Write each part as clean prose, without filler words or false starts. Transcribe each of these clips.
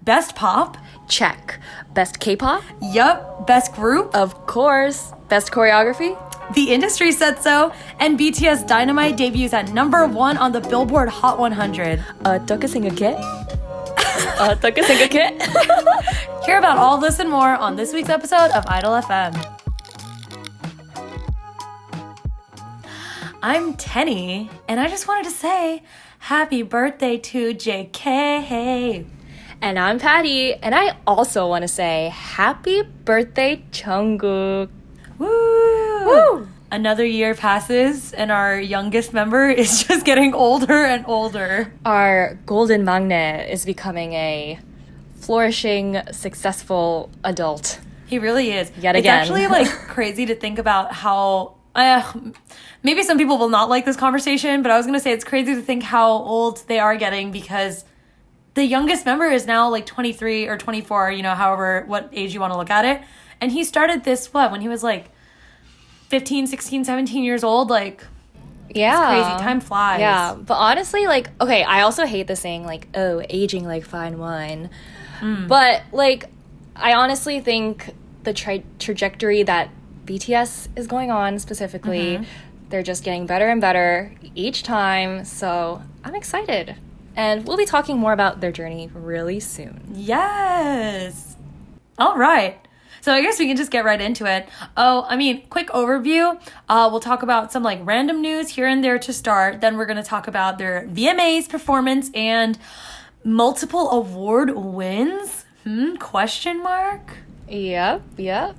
Best pop? Check. Best K-pop? Yup. Best group? Of course. Best choreography? The industry said so. And BTS Dynamite debuts at #1 on the Billboard Hot 100. 어떻게 생각해? 어떻게 생각해? Hear about all this and more on this week's episode of Idol FM. I'm Tenny, and I just wanted to say happy birthday to JK. And I'm Patty, and I also want to say happy birthday, Jungkook. Woo! Woo! Another year passes, and our youngest member is just getting older and older. Our golden mnet is becoming a flourishing, successful adult. He really is. Yet again. It's actually crazy to think about how maybe some people will not like this conversation, but I was going to say it's crazy to think how old they are getting, because the youngest member is now 23 or 24, however, what age you want to look at it. And he started this, when he was 15, 16, 17 years old? Yeah. It's crazy. Time flies. Yeah. But honestly, okay, I also hate the saying, aging like fine wine. But, I honestly think the trajectory that BTS is going on specifically, they're just getting better and better each time. So I'm excited. And we'll be talking more about their journey really soon. Yes. All right. So I guess we can just get right into it. Quick overview. We'll talk about some random news here and there to start. Then we're going to talk about their VMAs performance and multiple award wins. Question mark? Yep.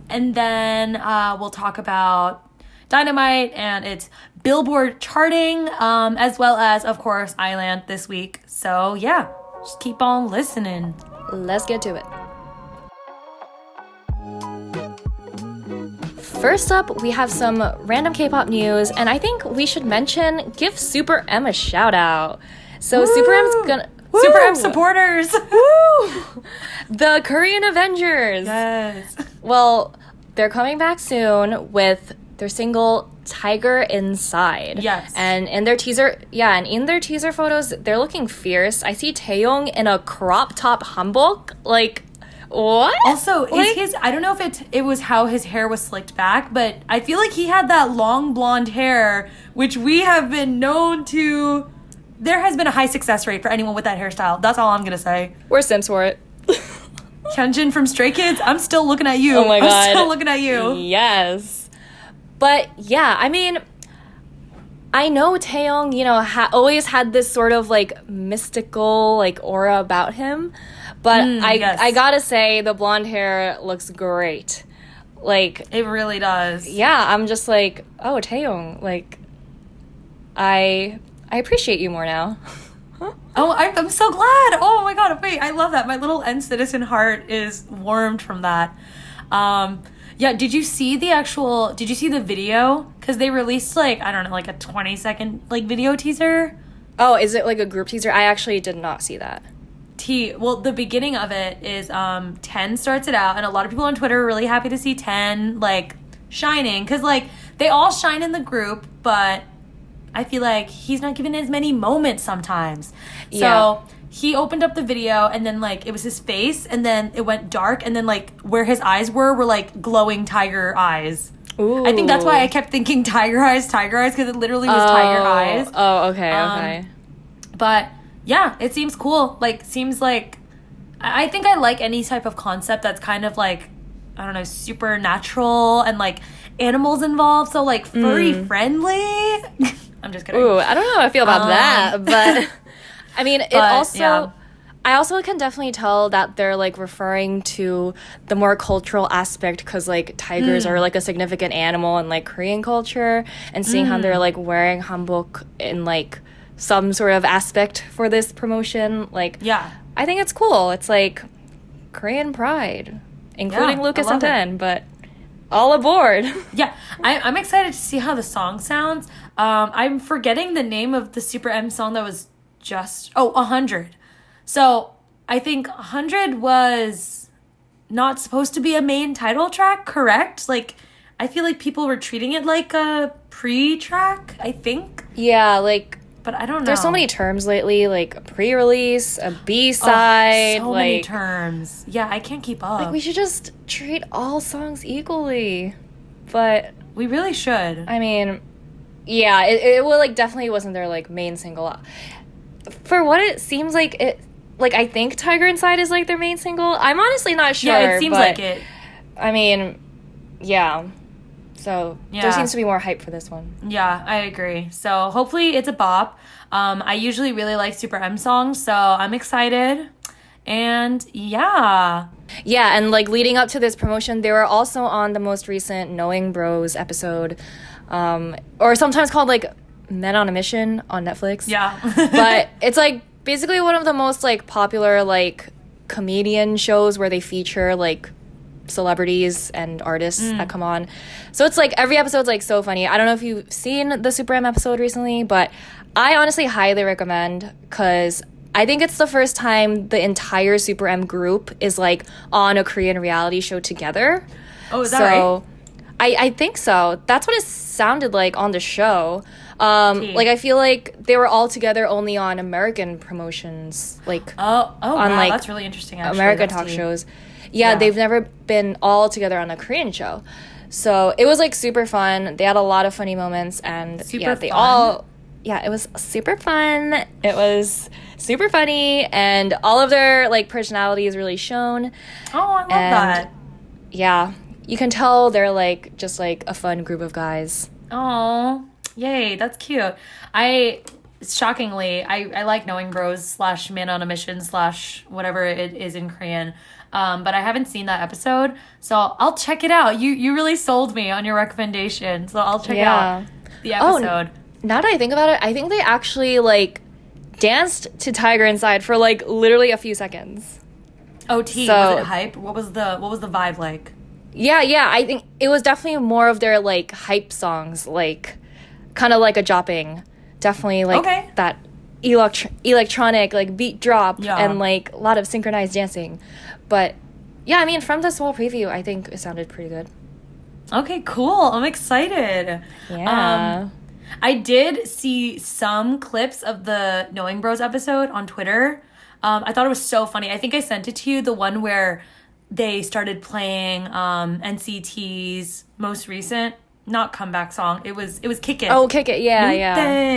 And then we'll talk about Dynamite and its Billboard charting, as well as, of course, iland this week. So yeah, just keep on listening. Let's get to it. First up, we have some random K-pop news, and I think we should give SUPERM a shout out. So SUPERM's gonna... SUPERM supporters! Woo! The Korean Avengers! Yes. Well, they're coming back soon with their single Tiger Inside. Yes. And in their teaser photos, they're looking fierce. I see Taeyong in a crop top hanbok. What? Also, I don't know if it was how his hair was slicked back, but I feel like he had that long blonde hair, which we have been known to... There has been a high success rate for anyone with that hairstyle. That's all I'm going to say. We're Sims for it. Hyunjin from Stray Kids, I'm still looking at you. Oh my God. I'm still looking at you. Yes. But yeah, I know Taeyong, always had this sort of mystical aura about him. But I gotta say, the blonde hair looks great. It really does. Yeah, I'm just oh, Taeyong, I appreciate you more now. Oh, I'm so glad. Oh my God, wait, I love that. My little N-Citizen heart is warmed from that. Yeah, did you see the video? Because they released a 20-second video teaser. Oh, is it a group teaser? I actually did not see that. Well, the beginning of it is 10 starts it out, and a lot of people on Twitter are really happy to see 10 shining, because they all shine in the group, but I feel like he's not given as many moments sometimes. Yeah. So he opened up the video, and then it was his face, and then it went dark, and then where his eyes were glowing tiger eyes. Ooh. I think that's why I kept thinking tiger eyes, because it literally was tiger eyes. Oh, okay. But yeah, it seems cool. Seems like... I think I like any type of concept that's kind of I don't know, supernatural and animals involved. So furry friendly. I'm just kidding. Ooh, I don't know how I feel about that, but I also can definitely tell that they're referring to the more cultural aspect, because tigers are a significant animal in Korean culture, and seeing how they're wearing hanbok in some sort of aspect for this promotion, yeah, I think it's cool. It's Korean pride, including Lucas and Ten, but all aboard. Yeah, I'm excited to see how the song sounds. I'm forgetting the name of the SUPERM song that was just 100. So I think 100 was not supposed to be a main title track, correct? I feel like people were treating it like a pre-track, I think. Yeah, But I don't know. There's so many terms lately, like a pre-release, a B-side. So many terms. Yeah, I can't keep up. Like, we should just treat all songs equally. But we really should. I mean, yeah, it well, like, definitely wasn't their, like, main single. For what it seems like, I think Tiger Inside is, like, their main single. I'm honestly not sure. Yeah, it seems like it. I mean, yeah. So there seems to be more hype for this one. Yeah, I agree. So hopefully it's a bop. I usually really like SUPERM songs, so I'm excited. And yeah. Yeah, and like leading up to this promotion, they were also on the most recent Knowing Bros episode, or sometimes called like Men on a Mission on Netflix. Yeah. But it's like basically one of the most like popular like comedian shows where they feature like celebrities and artists that come on. So it's like every episode's like so funny. I don't know if you've seen the SUPERM episode recently, but I honestly highly recommend, because I think it's the first time the entire SUPERM group is like on a Korean reality show together. Oh, is that right? I think so. That's what it sounded like on the show. Like I feel like they were all together only on American promotions, like on wow, like that's really interesting. Actually, American talk shows. Yeah, they've never been all together on a Korean show. So it was like super fun. They had a lot of funny moments, and it was super fun. It was super funny, and all of their like personalities really shown. Oh, I love that. Yeah, you can tell they're like just like a fun group of guys. Oh, yay, that's cute. Shockingly, I like Knowing Bros / Man on a Mission / whatever it is in Korean. But I haven't seen that episode, so I'll check it out. You really sold me on your recommendation, so I'll check out the episode. Now that I think about it, I think they actually like danced to Tiger Inside for like literally a few seconds. Was it hype? What was the vibe like? Yeah, I think it was definitely more of their like hype songs, like kind of like a jopping. Definitely like that electronic like beat drop and like a lot of synchronized dancing. But yeah, I mean, from the small preview, I think it sounded pretty good. Okay, cool. I'm excited. Yeah. I did see some clips of the Knowing Bros episode on Twitter. I thought it was so funny. I think I sent it to you, the one where they started playing NCT's most recent, not comeback song. It was Kick It. Oh, Kick It. Yeah.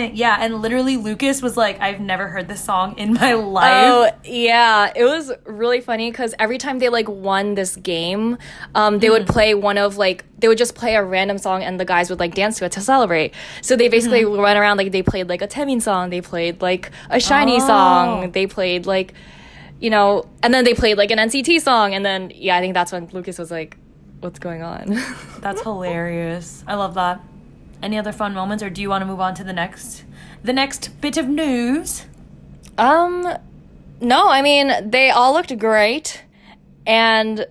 Yeah, and literally Lucas was like, I've never heard this song in my life. Oh, yeah. It was really funny because every time they like won this game, they would play they would just play a random song and the guys would like dance to it to celebrate. So they basically went around, like they played like a Taemin song, they played like a SHINee song, they played like, you know, and then they played like an NCT song, and then I think that's when Lucas was like, what's going on? That's hilarious. I love that. Any other fun moments, or do you want to move on to the next bit of news? No, I mean, they all looked great, and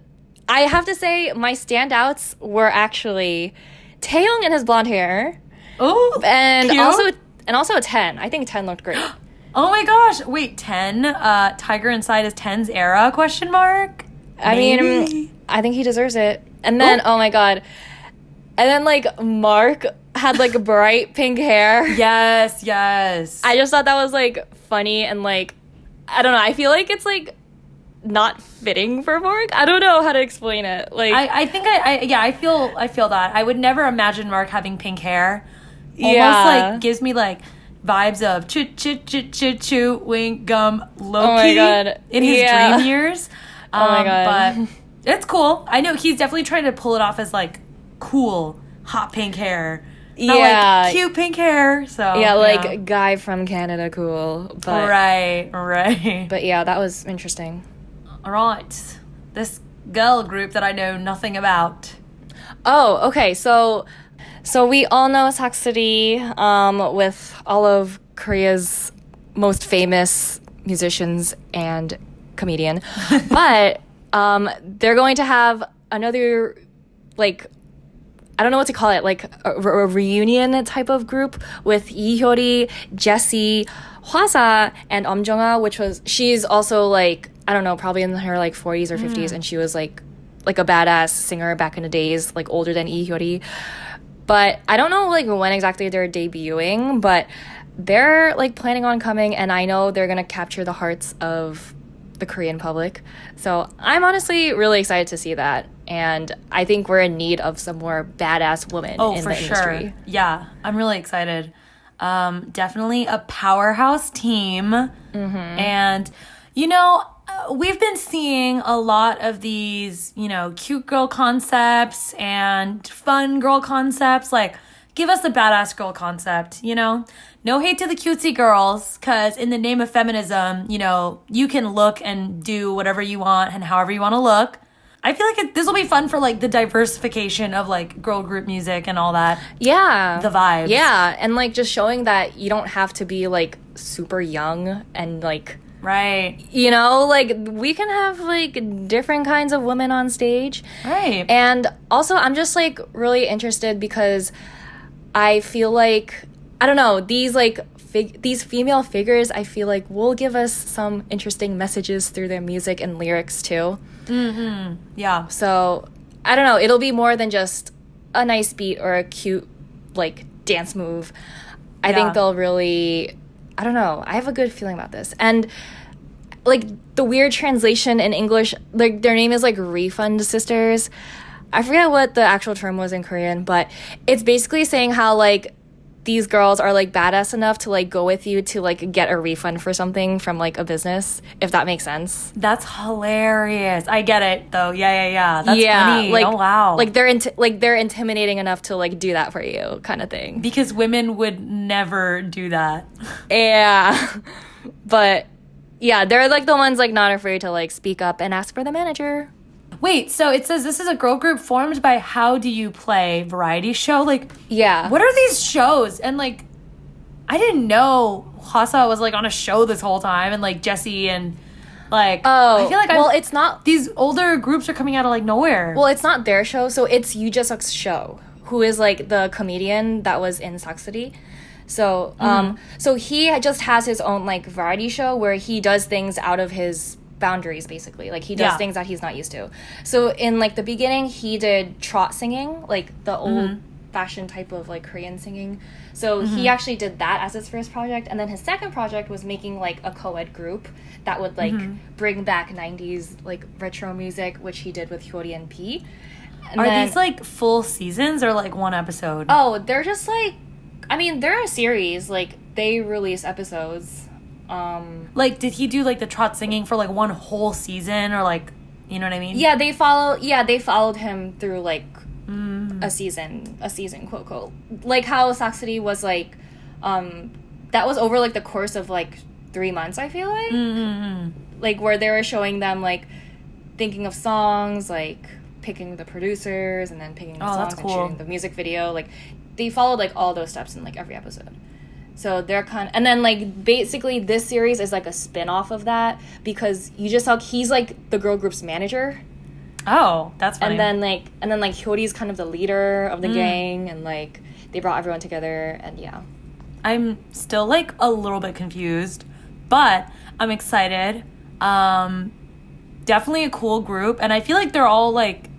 I have to say my standouts were actually Taeyong and his blonde hair. Oh, and cute. also 10. I think 10 looked great. Oh my gosh! Wait, 10. Tiger Inside is 10's era? Question mark. I mean, I think he deserves it. And then, oh my god. And then, like, Mark had, like, bright pink hair. Yes. I just thought that was, like, funny and, like, I don't know. I feel like it's, like, not fitting for Mark. I don't know how to explain it. Like, I think I feel that. I would never imagine Mark having pink hair. Almost, like, gives me, like, vibes of choo wink gum Loki. Oh my god. In his dream years. Oh my god. But it's cool. I know he's definitely trying to pull it off as like cool, hot pink hair. Not like cute pink hair. So like guy from Canada cool. But right. But yeah, that was interesting. All right. This girl group that I know nothing about. Oh, okay. So we all know Saxity, with all of Korea's most famous musicians and comedian, but they're going to have another, like, I don't know what to call it, like a reunion type of group with Lee Hyori, Jessie, Hwasa, and Jungkook, she's also like, I don't know, probably in her like 40s or 50s, and she was like a badass singer back in the days, like older than Lee Hyori. But I don't know like when exactly they're debuting, but they're like planning on coming, and I know they're gonna capture the hearts of the Korean public. So I'm honestly really excited to see that. And I think we're in need of some more badass women in the industry. Yeah, I'm really excited. Definitely a powerhouse team. And, you know, we've been seeing a lot of these, you know, cute girl concepts and fun girl concepts. Like, give us a badass girl concept, you know? No hate to the cutesy girls, because in the name of feminism, you know, you can look and do whatever you want and however you want to look. I feel like this will be fun for, like, the diversification of, like, girl group music and all that. Yeah. The vibes. Yeah, and, like, just showing that you don't have to be, like, super young and, like... Right. You know, like, we can have, like, different kinds of women on stage. Right. And also, I'm just, like, really interested because I feel like... I don't know, these, like... these female figures, I feel like, will give us some interesting messages through their music and lyrics, too. Yeah. So, I don't know. It'll be more than just a nice beat or a cute, like, dance move. I think they'll really... I don't know. I have a good feeling about this. And, like, the weird translation in English, like, their name is, like, Refund Sisters. I forget what the actual term was in Korean, but it's basically saying how, like, these girls are, like, badass enough to, like, go with you to, like, get a refund for something from, like, a business, if that makes sense. That's hilarious. I get it, though. Yeah. That's funny. Like, oh, wow. Like, they're intimidating enough to, like, do that for you, kind of thing. Because women would never do that. Yeah. But, yeah, they're, like, the ones, like, not afraid to, like, speak up and ask for the manager. Wait, so it says this is a girl group formed by How Do You Play variety show? Like, yeah. What are these shows? And, like, I didn't know Hwasa was, like, on a show this whole time. And, like, Jessie and, like... Oh, I feel like it's not... These older groups are coming out of, like, nowhere. Well, it's not their show, so it's Yoo Jae-suk's show, who is, like, the comedian that was in Saksudi. So, so he just has his own, like, variety show where he does things out of his... boundaries, basically. Like, he does things that he's not used to. So in, like, the beginning, he did trot singing, like the old-fashioned type of, like, Korean singing. So he actually did that as his first project, and then his second project was making, like, a co-ed group that would, like, bring back 90s, like, retro music, which he did with Hyori and P. And are these, like, full seasons or, like, one episode? Oh, they're just, like... I mean, they're a series. Like, they release episodes. Like, did he do, like, the trot singing for, like, one whole season, or, like, you know what I mean? Yeah, they followed him through, like, a season, quote, quote. Like how Saksudi was, like, that was over, like, the course of, like, 3 months, I feel like. Like, where they were showing them, like, thinking of songs, like, picking the producers, and then picking the songs and shooting the music video. Like, they followed, like, all those steps in, like, every episode. So they're and then, like, basically this series is, like, a spin-off of that, because Yoo Jae-suk, he's, like, the girl group's manager. Oh, that's funny. And then Hyori's kind of the leader of the gang, and, like, they brought everyone together, and yeah. I'm still, like, a little bit confused, but I'm excited. Definitely a cool group, and I feel like they're all, like,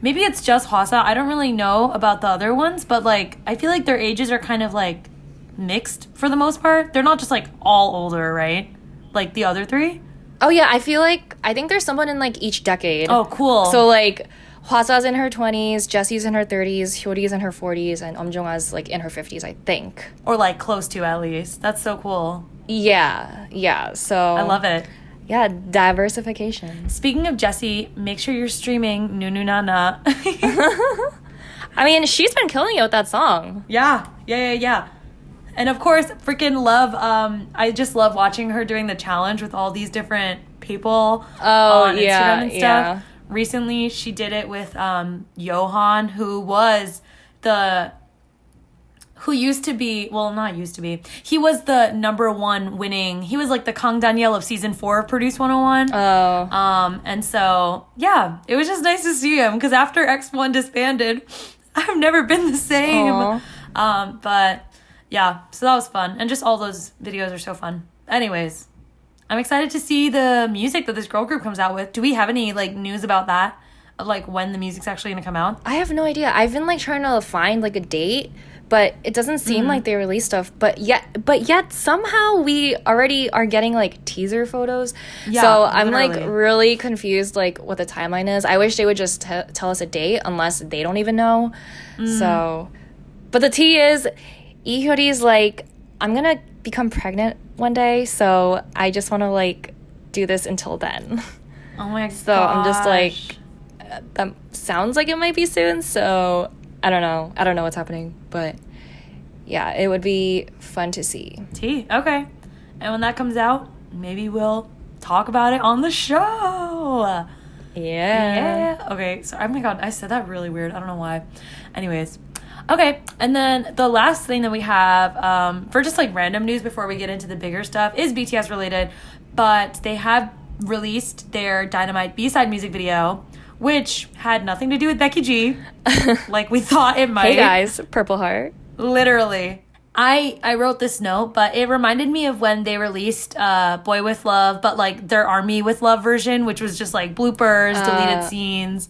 maybe it's just Hwasa. I don't really know about the other ones, but, like, I feel like their ages are kind of, like, mixed for the most part. They're not just, like, all older, right? Like the other three? Oh, yeah, I think there's someone in, like, each decade. Oh, cool. So, like, Hwasa's in her 20s, Jessie's in her 30s, Hyori's in her 40s, and Umjunga's, like, in her 50s, I think. Or, like, close to, at least. That's so cool. Yeah, so... I love it. Yeah, diversification. Speaking of Jessie, make sure you're streaming Nu Na Na. I mean, she's been killing it with that song. Yeah. And of course, freaking love, I just love watching her doing the challenge with all these different people on Instagram and stuff. Yeah. Recently, she did it with Johan, who used to be, well, not used to be, he was the #1 winning, he was like the Kang Daniel of season 4 of Produce 101. Oh. And so, yeah, it was just nice to see him, because after X1 disbanded, I've never been the same. But... yeah, so that was fun. And just all those videos are so fun. Anyways, I'm excited to see the music that this girl group comes out with. Do we have any, like, news about that? of like when the music's actually gonna come out? I have no idea. I've been like trying to find like a date, but it doesn't seem like they release stuff. But yet somehow we already are getting like teaser photos. Yeah, so I'm literally. like really confused like what the timeline is. I wish they would just tell us a date, unless they don't even know. So, but the tea is, Lee Hyori's like, I'm gonna become pregnant one day, so I just want to like do this until then. Oh my god. So I'm just like, that sounds like it might be soon, so I don't know what's happening, but yeah, it would be fun to see. Tea. Okay. And when that comes out, maybe we'll talk about it on the show. Yeah. Okay. So, oh my god, I said that really weird. I don't know why. Anyways. Okay. And then the last thing that we have, for just like random news before we get into the bigger stuff, is BTS related, but they have released their Dynamite B-side music video, which had nothing to do with Becky G, like we thought it might. Hey guys, Purple Heart. Literally. I wrote this note, but it reminded me of when they released Boy With Love, but like their Army With Love version, which was just like bloopers, deleted scenes.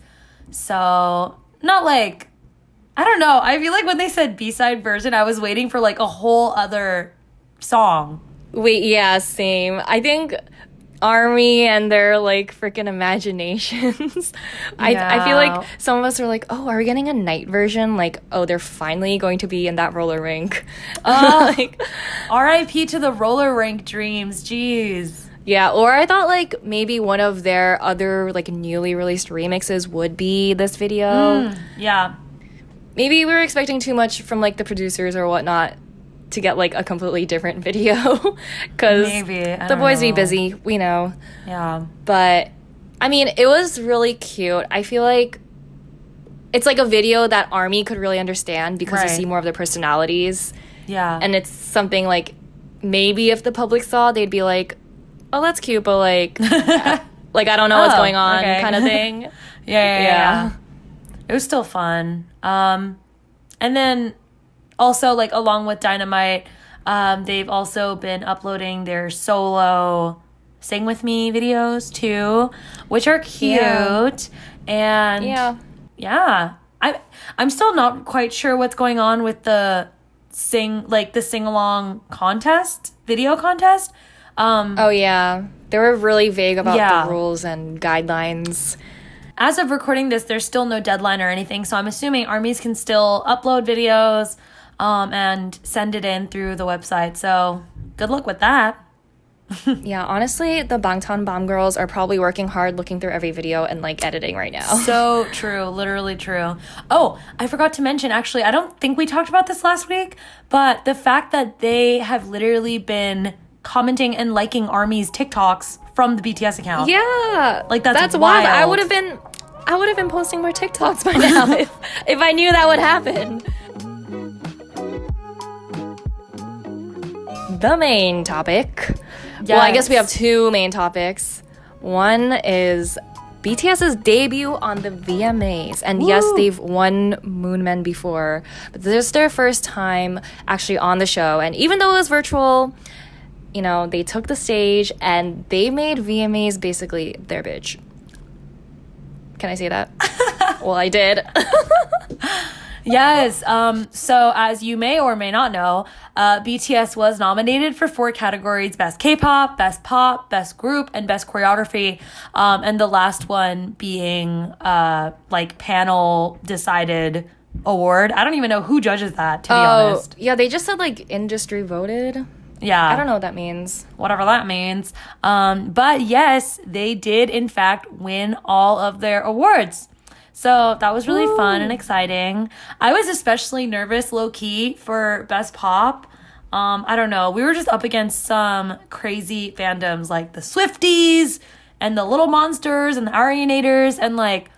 So, not like, I don't know. I feel like when they said B-side version, I was waiting for like a whole other song. Wait, yeah, same. I think Army and their like freaking imaginations. I feel like some of us are like, oh, are we getting a night version? Like, oh, they're finally going to be in that roller rink. Like, R.I.P. to the roller rink dreams. Jeez. Yeah, or I thought like maybe one of their other like newly released remixes would be this video. Yeah. Maybe we were expecting too much from like the producers or whatnot to get like a completely different video, because the boys be busy, we know. Yeah. But I mean, it was really cute. I feel like it's like a video that Army could really understand, because you see more of their personalities. Yeah. And it's something like, maybe if the public saw, they'd be like, oh, that's cute, but like like I don't know what's going on, kind of thing. Yeah. It was still fun. And then also, like, along with Dynamite, they've also been uploading their solo Sing With Me videos, too, which are cute. And, yeah. I'm still not quite sure what's going on with the sing-along contest, video contest. Oh, yeah. They were really vague about the rules and guidelines. As of recording this, there's still no deadline or anything, so I'm assuming ARMYs can still upload videos and send it in through the website. So good luck with that. Yeah, honestly, the Bangtan Bomb girls are probably working hard looking through every video and like editing right now. So true, literally true. Oh, I forgot to mention, actually, I don't think we talked about this last week, but the fact that they have literally been commenting and liking ARMY's TikToks from the BTS account. Yeah, like that's wild. wild. I would have been posting more TikToks by now if I knew that would happen. The main topic. Yes. Well, I guess we have two main topics. One is BTS's debut on the VMAs. And yes, they've won Moonmen before, but this is their first time actually on the show. And even though it was virtual, you know, they took the stage and they made VMAs basically their bitch. Can I say that? Well, I did. Yes. So as you may or may not know, BTS was nominated for 4 categories: Best K-pop, Best Pop, Best Group, and Best Choreography. And the last one being like panel decided award. I don't even know who judges that, to be honest. Yeah, they just said like industry voted. Yeah. I don't know what that means. Whatever that means. But yes, they did in fact win all of their awards. So that was really fun and exciting. I was especially nervous, low-key, for Best Pop. I don't know. We were just up against some crazy fandoms like the Swifties and the Little Monsters and the Arianators. And, like,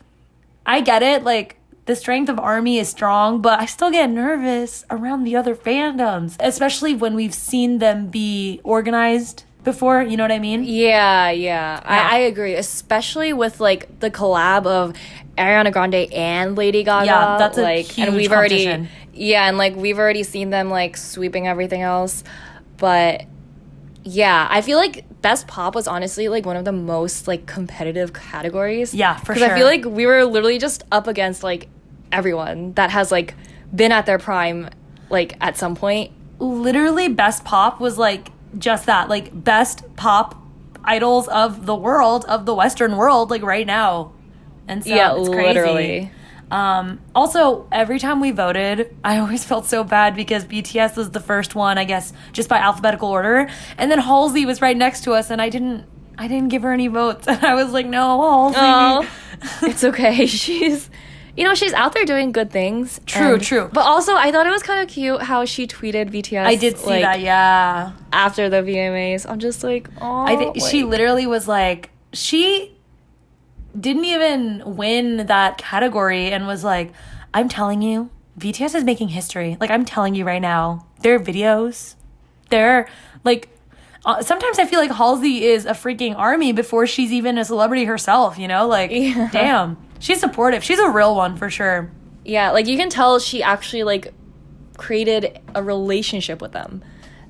I get it. Like, the strength of ARMY is strong, but I still get nervous around the other fandoms, especially when we've seen them be organized before, you know what I mean? Yeah. I agree, especially with like the collab of Ariana Grande and Lady Gaga. Yeah, that's a huge and we've competition. We've already seen them like sweeping everything else. But Yeah, I feel like Best Pop was honestly like one of the most like competitive categories. Yeah, for sure. Because I feel like we were literally just up against like everyone that has like been at their prime like at some point. Literally, Best Pop was like just that, like best pop idols of the world, of the Western world, like right now. And so Yeah, it's crazy. literally. Also, every time we voted, I always felt so bad because BTS was the first one, I guess, just by alphabetical order, and then Halsey was right next to us, and I didn't give her any votes, and I was like, no, Halsey. Oh, it's okay. She's out there doing good things. True. But also, I thought it was kind of cute how she tweeted BTS. I did see like, that, yeah. After the VMAs, I'm just like, oh. I think she literally was like, she didn't even win that category and was like, I'm telling you, BTS is making history. Like, I'm telling you right now, their videos, they're like, sometimes I feel like Halsey is a freaking army before she's even a celebrity herself, you know? Like, Yeah. Damn. She's supportive. She's a real one for sure. Yeah, like you can tell she actually like created a relationship with them,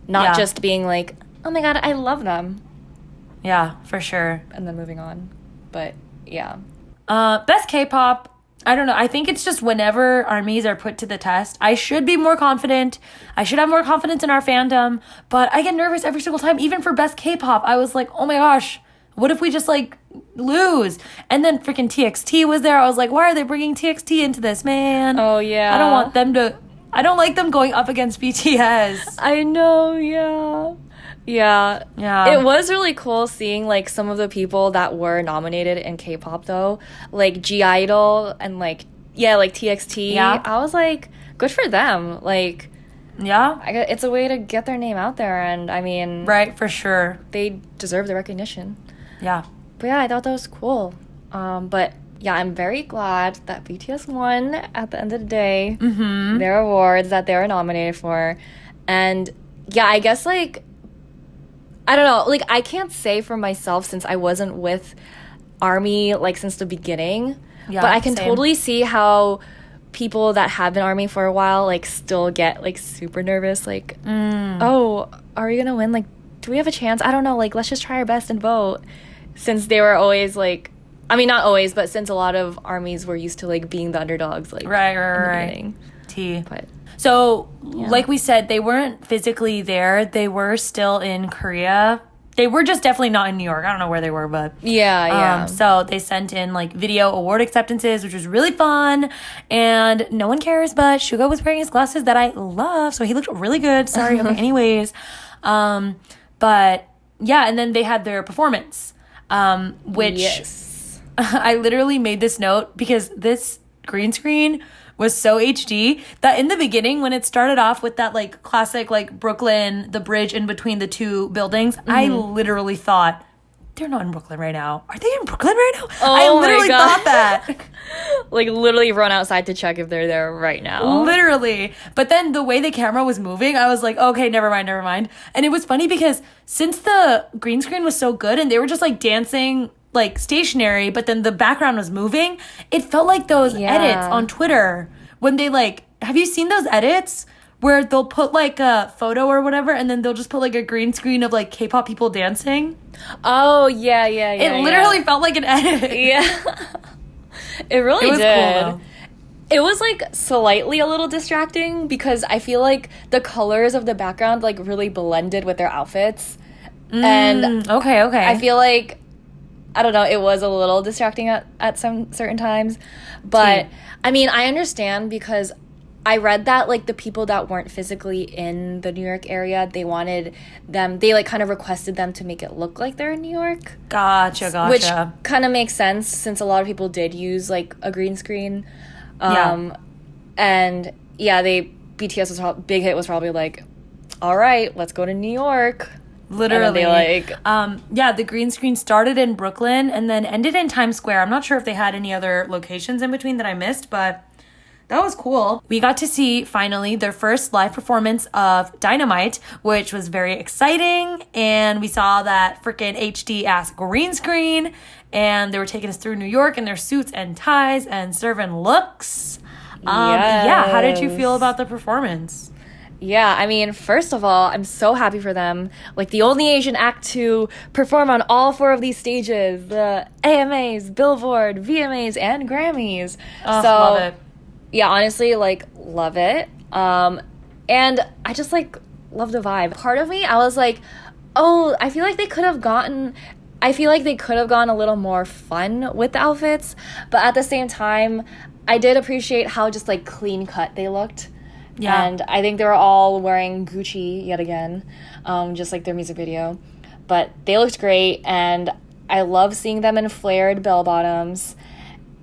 not just being like, oh my god, I love them, Yeah, for sure. and then moving on. But yeah. Best K-pop. I don't know. I think it's just whenever armies are put to the test, I should be more confident. I should have more confidence in our fandom. But I get nervous every single time. Even for Best K-pop, I was like, oh my gosh, what if we just like lose? And then freaking TXT was there. I was like, why are they bringing TXT into this, man? Oh yeah. I don't want them to. I don't like them going up against BTS. I know. Yeah. Yeah. Yeah. It was really cool seeing like some of the people that were nominated in K-pop though, like G-Idol and like TXT. Yeah. I was like, good for them. Like, Yeah. it's a way to get their name out there, and I mean, Right, for sure. they deserve the recognition. Yeah. But yeah, I thought that was cool. But yeah, I'm very glad that BTS won at the end of the day. Mm-hmm. Their awards that they were nominated for. And yeah, I guess like, I don't know, like I can't say for myself since I wasn't with ARMY like since the beginning. Yeah, but I can same. totally see how people that have been ARMY for a while like still get like super nervous. Like, oh, are we gonna win? Like, do we have a chance? I don't know. Like, let's just try our best and vote. Since they were always like, I mean, not always, but since a lot of armies were used to like being the underdogs, like Right. in the beginning. T. But So, like we said, they weren't physically there. They were still in Korea. They were just definitely not in New York. I don't know where they were, but yeah. so they sent in like video award acceptances, which was really fun. And no one cares, but Suga was wearing his glasses that I love, so he looked really good. Sorry. Okay. Anyways, but yeah, and then they had their performance, which Yes. I literally made this note because this green screen was so HD that in the beginning when it started off with that like classic like Brooklyn, the bridge in between the two buildings, I literally thought, they're not in Brooklyn right now. Are they in Brooklyn right now? I Oh my literally God. thought that. Like literally run outside to check if they're there right now. Literally. But then the way the camera was moving, I was like, okay, never mind. And it was funny because since the green screen was so good and they were just like dancing like stationary, but then the background was moving, it felt like those Yeah. edits on Twitter when they like, have you seen those edits where they'll put like a photo or whatever and then they'll just put like a green screen of like K-pop people dancing? Oh yeah. It literally felt like an edit. Yeah. It really It was did. cool though. It was like slightly a little distracting because I feel like the colors of the background like really blended with their outfits. And Okay. I feel like, I don't know, it was a little distracting at some certain times. But I mean, I understand because I read that like the people that weren't physically in the New York area, they like kind of requested them to make it look like they're in New York. Gotcha. Which kind of makes sense since a lot of people did use like a green screen. And yeah, BTS Big Hit was probably like, all right, let's go to New York. Literally. And then the green screen started in Brooklyn and then ended in Times Square. I'm not sure if they had any other locations in between that I missed, but that was cool. We got to see finally their first live performance of Dynamite, which was very exciting. And we saw that freaking HD ass green screen. And they were taking us through New York in their suits and ties and serving looks. Yeah, how did you feel about the performance? Yeah, I mean, first of all, I'm so happy for them. Like, the only Asian act to perform on all 4 of these stages, the AMAs, Billboard, VMAs, and Grammys. Oh, so, love it. yeah, honestly, like, love it. And I just, like, love the vibe. Part of me, I was like, oh, I feel like they could have gone a little more fun with the outfits. But at the same time, I did appreciate how just, like, clean cut they looked. Yeah. And I think they were all wearing Gucci yet again, just like their music video. But they looked great, and I love seeing them in flared bell bottoms,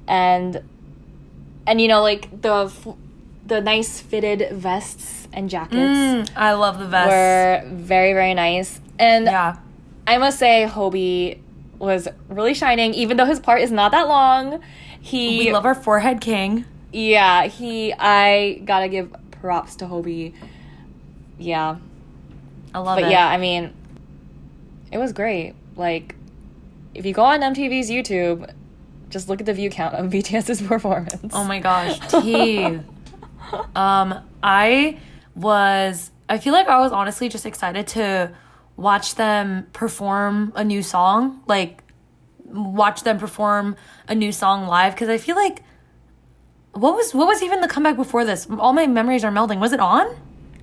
and you know, like the nice fitted vests and jackets. I love the vests. Were very, very nice. And yeah. I must say, Hobie was really shining, even though his part is not that long. We love our forehead king. Yeah, I gotta give props to Hobie. Yeah. I love it. But yeah, I mean, it was great. Like, if you go on MTV's YouTube, just look at the view count of BTS's performance. Oh my gosh, T. I feel like I was honestly just excited to watch them perform a new song. Like, watch them perform a new song live, because I feel like What was even the comeback before this? All my memories are melding. Was it On?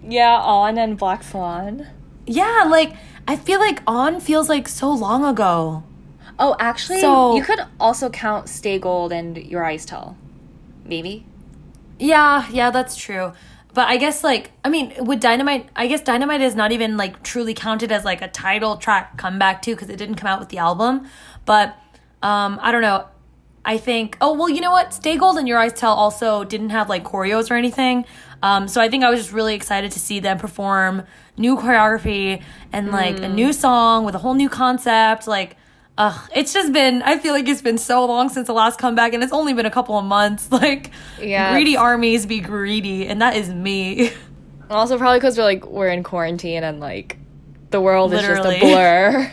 Yeah, On and Black Swan. Yeah, like, I feel like On feels like so long ago. Oh, actually, you could also count Stay Gold and Your Eyes Tell. Maybe? Yeah, that's true. But I guess, like, I mean, with Dynamite, I guess Dynamite is not even, like, truly counted as, like, a title track comeback, too, because it didn't come out with the album. But, I don't know. I think, oh, well, you know what? Stay Gold and Your Eyes Tell also didn't have, like, choreos or anything. So I think I was just really excited to see them perform new choreography and, like, a new song with a whole new concept. Like, it's just been, I feel like it's been so long since the last comeback, and it's only been a couple of months. Like, greedy armies be greedy, and that is me. Also, probably because we're in quarantine and, like, the world Literally. is just a blur.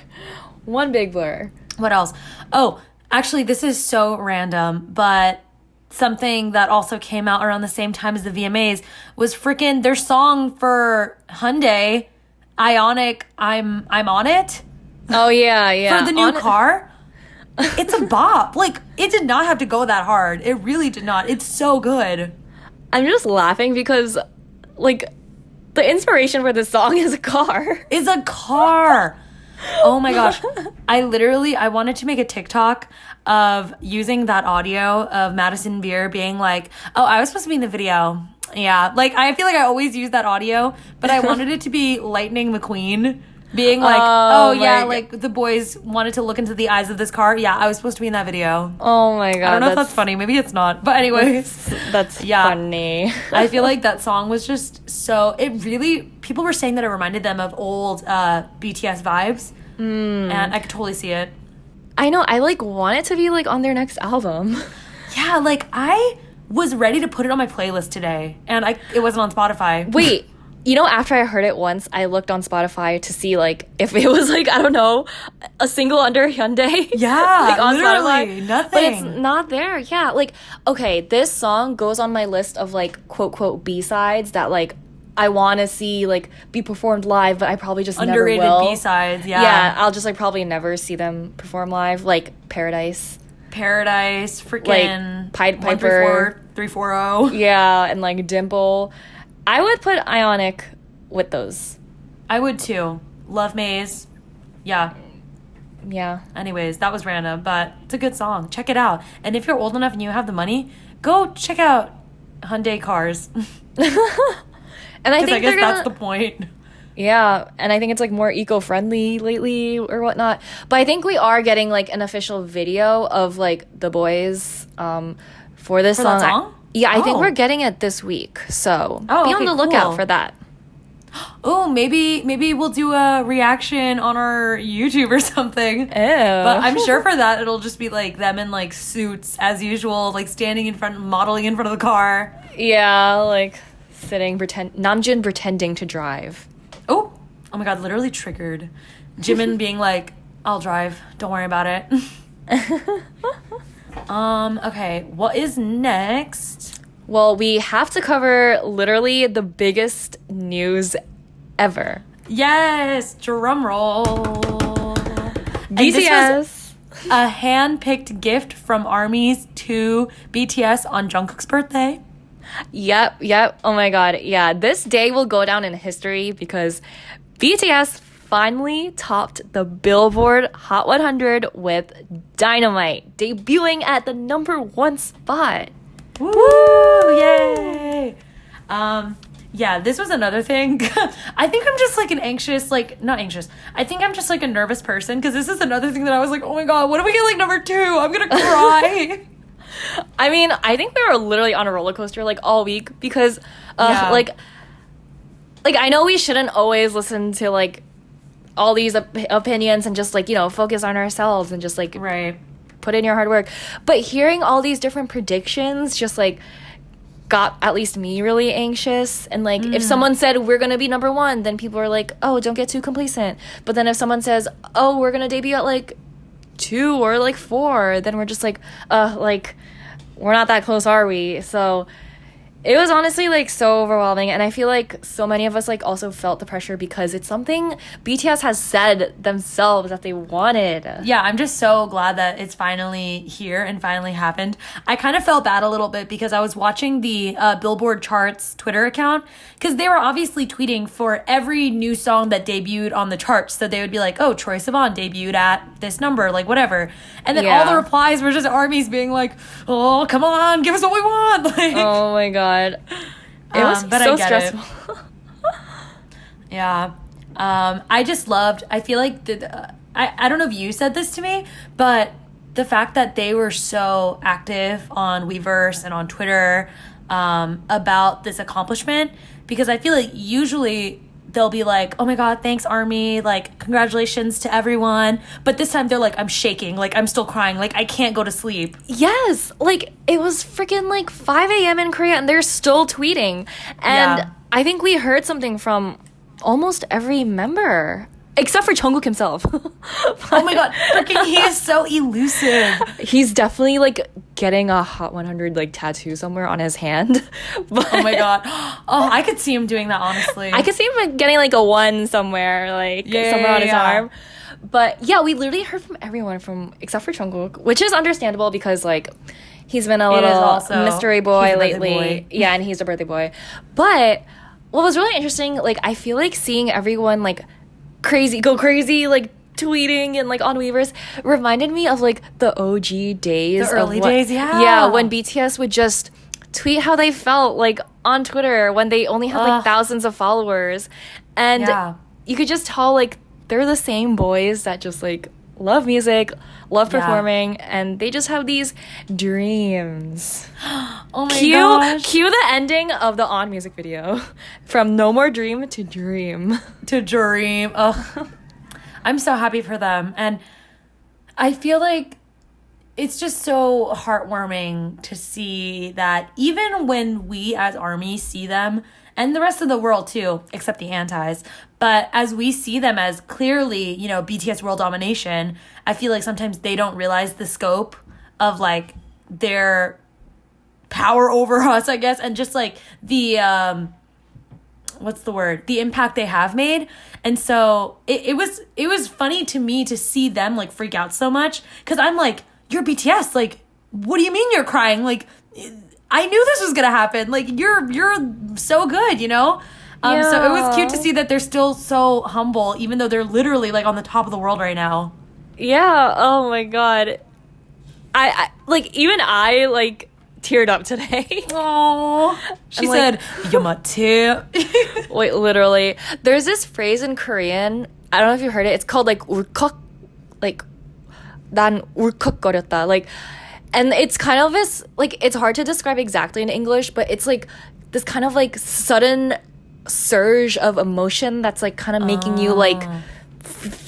One big blur. What else? Oh, actually, this is so random, but something that also came out around the same time as the VMAs was freaking their song for Hyundai, Ionic, I'm on it. Oh, yeah. For the new car. It's a bop. Like, it did not have to go that hard. It really did not. It's so good. I'm just laughing because, like, the inspiration for this song is a car. Is a car. Oh my gosh. I wanted to make a TikTok of using that audio of Madison Beer being like, oh, I was supposed to be in the video. Yeah. Like, I feel like I always use that audio, but I wanted it to be Lightning McQueen being like, oh yeah, like, the boys wanted to look into the eyes of this car. Yeah, I was supposed to be in that video. Oh my god. I don't know if that's funny. Maybe it's not. But anyway. That's funny. I feel like that song was just so, people were saying that it reminded them of old BTS vibes. And I could totally see it. I know. I, like, want it to be, like, on their next album. Yeah, like, I was ready to put it on my playlist today, and it wasn't on Spotify. Wait. You know, after I heard it once, I looked on Spotify to see, like, if it was, like, I don't know, a single under Hyundai. Yeah, like, on literally, Spotify. nothing. But it's not there. Yeah, like, okay, this song goes on my list of, like, quote, B-sides that, like, I want to see, like, be performed live, but I probably just Underrated never will. B-sides, yeah. Yeah, I'll just, like, probably never see them perform live. Like, Paradise, freaking... Like, Piper. 340. Yeah, and, like, Dimple. I would put Ionic with those. I would too. Love Maze. Yeah. Yeah. Anyways, that was random, but it's a good song. Check it out. And if you're old enough and you have the money, go check out Hyundai cars. And I think that's the point. Yeah, and I think it's, like, more eco-friendly lately or whatnot. But I think we are getting, like, an official video of, like, the boys for this song. That song? I think we're getting it this week. So be on the lookout for that. Oh, maybe we'll do a reaction on our YouTube or something. Ew. But I'm sure for that it'll just be, like, them in, like, suits as usual, like, standing in front, modeling in front of the car. Yeah, like, Namjoon pretending to drive. Oh my god, literally triggered. Jimin being like, I'll drive, don't worry about it. Okay, what is next? Well, we have to cover literally the biggest news ever. Yes, drum roll. BTS. A hand-picked gift from ARMYs to BTS on Jungkook's birthday. Yep. Oh my god. Yeah, this day will go down in history because BTS finally topped the Billboard Hot 100 with Dynamite, debuting at the #1 spot. Woo! Yay! Yeah, this was another thing. I think I'm just like an anxious, like, not anxious. I think I'm just like a nervous person because this is another thing that I was like, oh my god, what if we get like #2? I'm gonna cry. I mean, I think we were literally on a roller coaster like all week because, like I know we shouldn't always listen to like all these opinions and just like, you know, focus on ourselves and just like right. Put in your hard work. But hearing all these different predictions just like got at least me really anxious. And like if someone said we're gonna be #1, then people are like, oh, don't get too complacent. But then if someone says, oh, we're gonna debut at like 2 or like 4, then we're just like we're not that close, are we? So it was honestly like so overwhelming, and I feel like so many of us like also felt the pressure because it's something BTS has said themselves that they wanted. Yeah, I'm just so glad that it's finally here and finally happened. I kind of felt bad a little bit because I was watching the Billboard charts Twitter account because they were obviously tweeting for every new song that debuted on the charts. So they would be like, oh, Troye Sivan debuted at this number, like whatever. And then all the replies were just ARMYs being like, oh, come on, give us what we want. Like, oh my god. It was but so I get stressful. Yeah. I just loved, I feel like, I don't know if you said this to me, but the fact that they were so active on Weverse and on Twitter about this accomplishment, because I feel like usually they'll be like, oh my god, thanks ARMY, like congratulations to everyone, but this time they're like, I'm shaking, like I'm still crying, like I can't go to sleep. Yes, like it was freaking like 5 a.m. in Korea and they're still tweeting, and I think we heard something from almost every member except for Jungkook himself. Oh my god, freaking he is so elusive. He's definitely like getting a Hot 100 like tattoo somewhere on his hand. But oh my god. Oh, I could see him doing that, honestly. I could see him like, getting like a 1 somewhere, like somewhere on his arm. But yeah, we literally heard from everyone except for Jungkook, which is understandable because like he's been a little mystery boy lately. Yeah, and he's a birthday boy. But what was really interesting, like I feel like seeing everyone like go crazy, like tweeting and like on Weverse reminded me of like the OG days, the early days, when BTS would just tweet how they felt like on Twitter when they only had like thousands of followers, and you could just tell like they're the same boys that just like love music, love performing, and they just have these dreams. Oh my gosh. Cue the ending of the On music video. From No More Dream to Dream. To Dream. Ugh. I'm so happy for them. And I feel like it's just so heartwarming to see that even when we as ARMY see them, and the rest of the world too, except the antis, but as we see them as clearly, you know, BTS world domination, I feel like sometimes they don't realize the scope of like their power over us, I guess, and just like the what's the word? The impact they have made. And so it was funny to me to see them like freak out so much, because I'm like, you're BTS, like what do you mean you're crying? Like I knew this was gonna happen. Like you're so good, you know? So it was cute to see that they're still so humble, even though they're literally like on the top of the world right now. Yeah. Oh my god. I like even I like teared up today. Oh, she said, "You're my tear." Wait, literally. There's this phrase in Korean. I don't know if you heard it. It's called like 울컥, like 난 울컥거렸다. Like, and it's kind of this like it's hard to describe exactly in English, but it's like this kind of like sudden surge of emotion that's like kind of making you like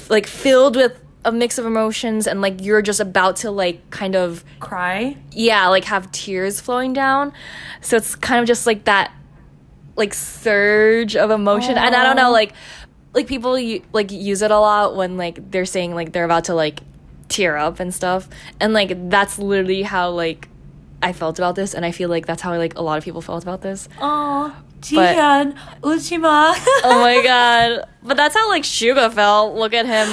like filled with a mix of emotions, and like you're just about to like kind of cry, like have tears flowing down. So it's kind of just like that like surge of emotion. And I don't know, like people like use it a lot when like they're saying like they're about to like tear up and stuff, and like that's literally how like I felt about this, and I feel like that's how like a lot of people felt about this. Oh, Jihyun, Uchima. Oh my god. But that's how like Suga felt. Look at him.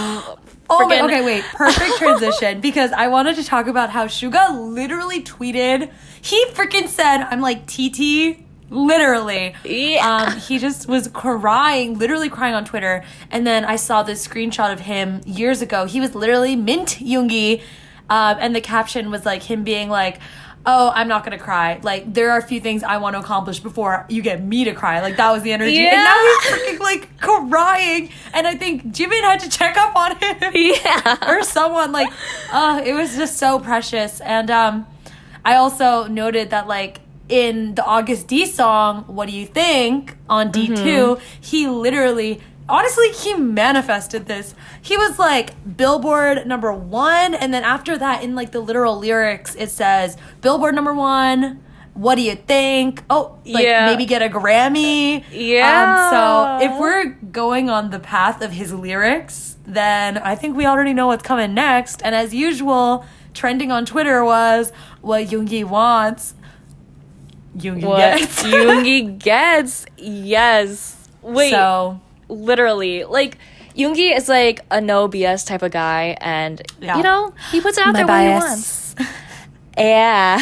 Oh my, okay, wait. Perfect transition, because I wanted to talk about how Suga literally tweeted. He freaking said, I'm like, TT, literally. Yeah. He just was crying, literally crying on Twitter. And then I saw this screenshot of him years ago. He was literally mint Yoongi. And the caption was like him being like, oh, I'm not gonna cry. Like, there are a few things I want to accomplish before you get me to cry. Like, that was the energy. Yeah. And now he's freaking like crying. And I think Jimin had to check up on him. Yeah. Or someone. Like, it was just so precious. And I also noted that like in the August D song, What Do You Think? On D2, he literally, honestly, he manifested this. He was like Billboard #1, and then after that, in like the literal lyrics, it says Billboard #1. What do you think? Oh, like maybe get a Grammy. Yeah. So if we're going on the path of his lyrics, then I think we already know what's coming next. And as usual, trending on Twitter was what Yoongi wants. Yoongi gets. Yoongi gets. Yes. Wait. So literally, like, Yoongi is like a no BS type of guy, and you know, he puts it out there when he wants. Yeah.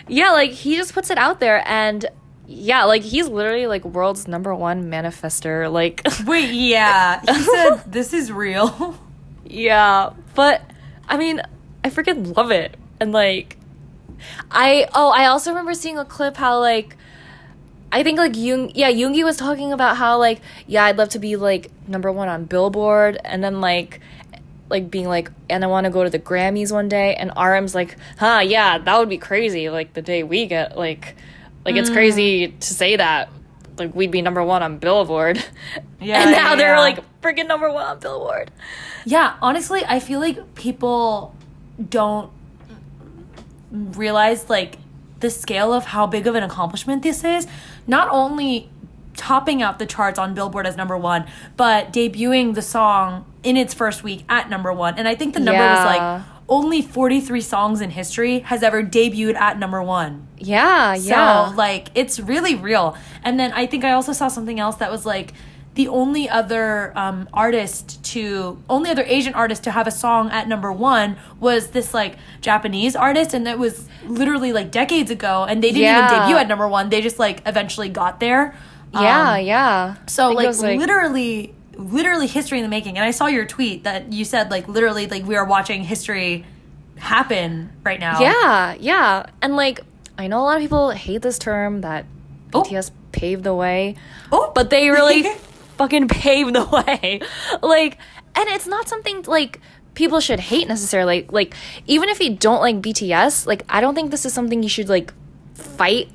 Yeah, like, he just puts it out there, and yeah, like, he's literally like world's #1 manifester. Like, wait, yeah, he said this is real. Yeah, but I mean, I freaking love it. And like, I also remember seeing a clip how like, I think like Yoongi was talking about how like, yeah, I'd love to be like #1 on Billboard, and then like being like, and I want to go to the Grammys one day, and RM's like, huh, yeah, that would be crazy, like the day we get like it's crazy to say that, like, we'd be #1 on Billboard. Yeah. And now they're like freaking #1 on Billboard. Yeah, honestly, I feel like people don't realize like the scale of how big of an accomplishment this is. Not only topping out the charts on Billboard as #1, but debuting the song in its first week at #1. And I think the number was like only 43 songs in history has ever debuted at -- Yeah. yeah. So like, it's really real. And then I think I also saw something else that was like, the only other Asian artist to have a song at #1 was this like Japanese artist, and that was literally like decades ago, and they didn't even debut at #1. They just like eventually got there. Yeah. So like literally history in the making. And I saw your tweet that you said like literally like we are watching history happen right now. Yeah. And like, I know a lot of people hate this term that BTS paved the way. Oh, but they really fucking paved the way. Like, and it's not something like people should hate necessarily. Like, even if you don't like BTS, like, I don't think this is something you should like fight,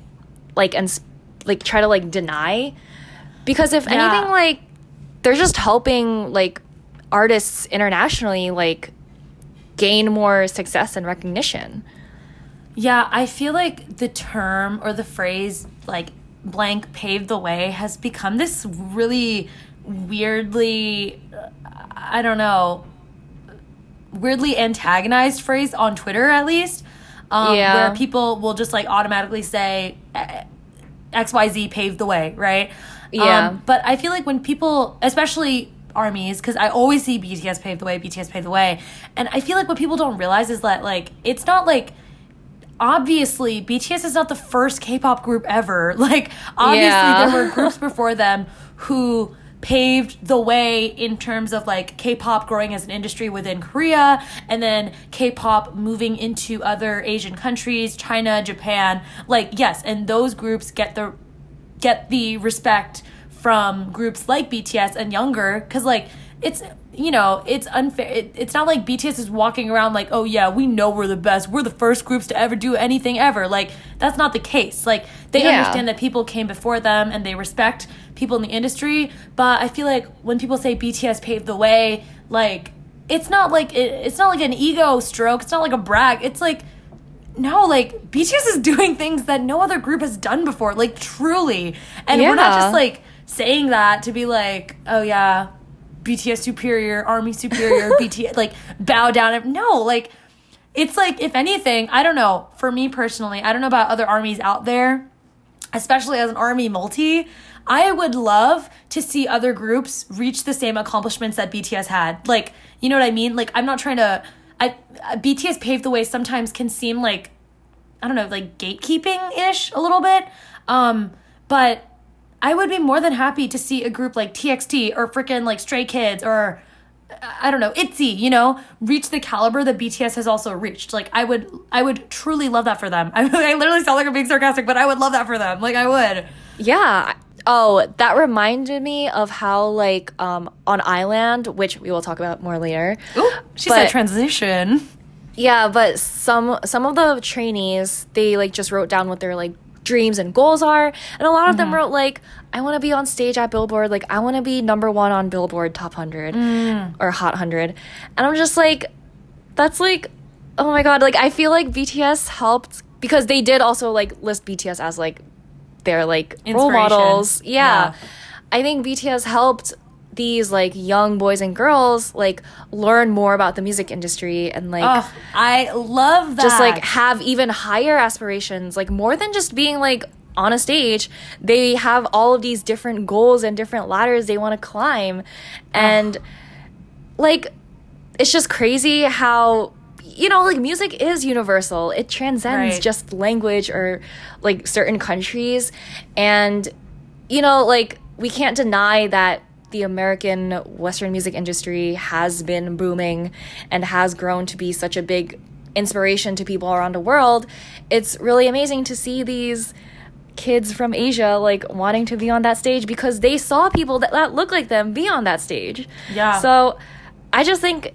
like, and like try to like deny, because if anything, like, they're just helping like artists internationally like gain more success and recognition. Yeah, I feel like the term or the phrase like blank paved the way has become this really weirdly, I don't know, weirdly antagonized phrase on Twitter, at least, where people will just like automatically say XYZ paved the way, right? But I feel like when people, especially armies, because I always see BTS paved the way, and I feel like what people don't realize is that like, it's not like, obviously BTS is not the first K-pop group ever. Like, obviously there were groups before them who paved the way in terms of like K-pop growing as an industry within Korea, and then K-pop moving into other Asian countries, China, Japan. Like, yes, and those groups get the respect from groups like BTS and younger, because like, it's, you know, it's unfair. It's not like BTS is walking around like, oh yeah, we know we're the best, we're the first groups to ever do anything ever. Like, that's not the case. Like, they understand that people came before them and they respect people in the industry. But I feel like when people say BTS paved the way, like, it's not like it's not like an ego stroke, it's not like a brag. It's like, no, like, BTS is doing things that no other group has done before, like, truly. And we're not just like saying that to be like, oh yeah, BTS superior, ARMY superior, BTS, like, bow down. No, like, it's like, if anything, I don't know, for me personally, I don't know about other armies out there, especially as an army multi, I would love to see other groups reach the same accomplishments that BTS had. Like, you know what I mean? Like, I'm not trying to, BTS paved the way sometimes can seem like, I don't know, like gatekeeping-ish a little bit. But I would be more than happy to see a group like TXT or freaking like Stray Kids or, I don't know, ITZY, you know, reach the caliber that BTS has also reached. Like, I would truly love that for them. I literally sound like I'm being sarcastic, but I would love that for them. Like, I would. Yeah. Oh, that reminded me of how, like, on iland, which we will talk about more later. Ooh, she said transition. Yeah, but some of the trainees, they, like, just wrote down what their, like, dreams and goals are. And a lot of them wrote, like, I want to be on stage at Billboard. Like, I want to be number 1 on Billboard Top 100 or Hot 100. And I'm just like, that's, like, oh, my God. Like, I feel like BTS helped because they did also, like, list BTS as, like, their like role models. Yeah. I think BTS helped these like young boys and girls like learn more about the music industry and like I love that. Just like have even higher aspirations, like more than just being like on a stage. They have all of these different goals and different ladders they want to climb. And like it's just crazy how, you know, like music is universal. It transcends just language or like certain countries. And, you know, like we can't deny that the American Western music industry has been booming and has grown to be such a big inspiration to people around the world. It's really amazing to see these kids from Asia like wanting to be on that stage because they saw people that look like them be on that stage. Yeah. So I just think,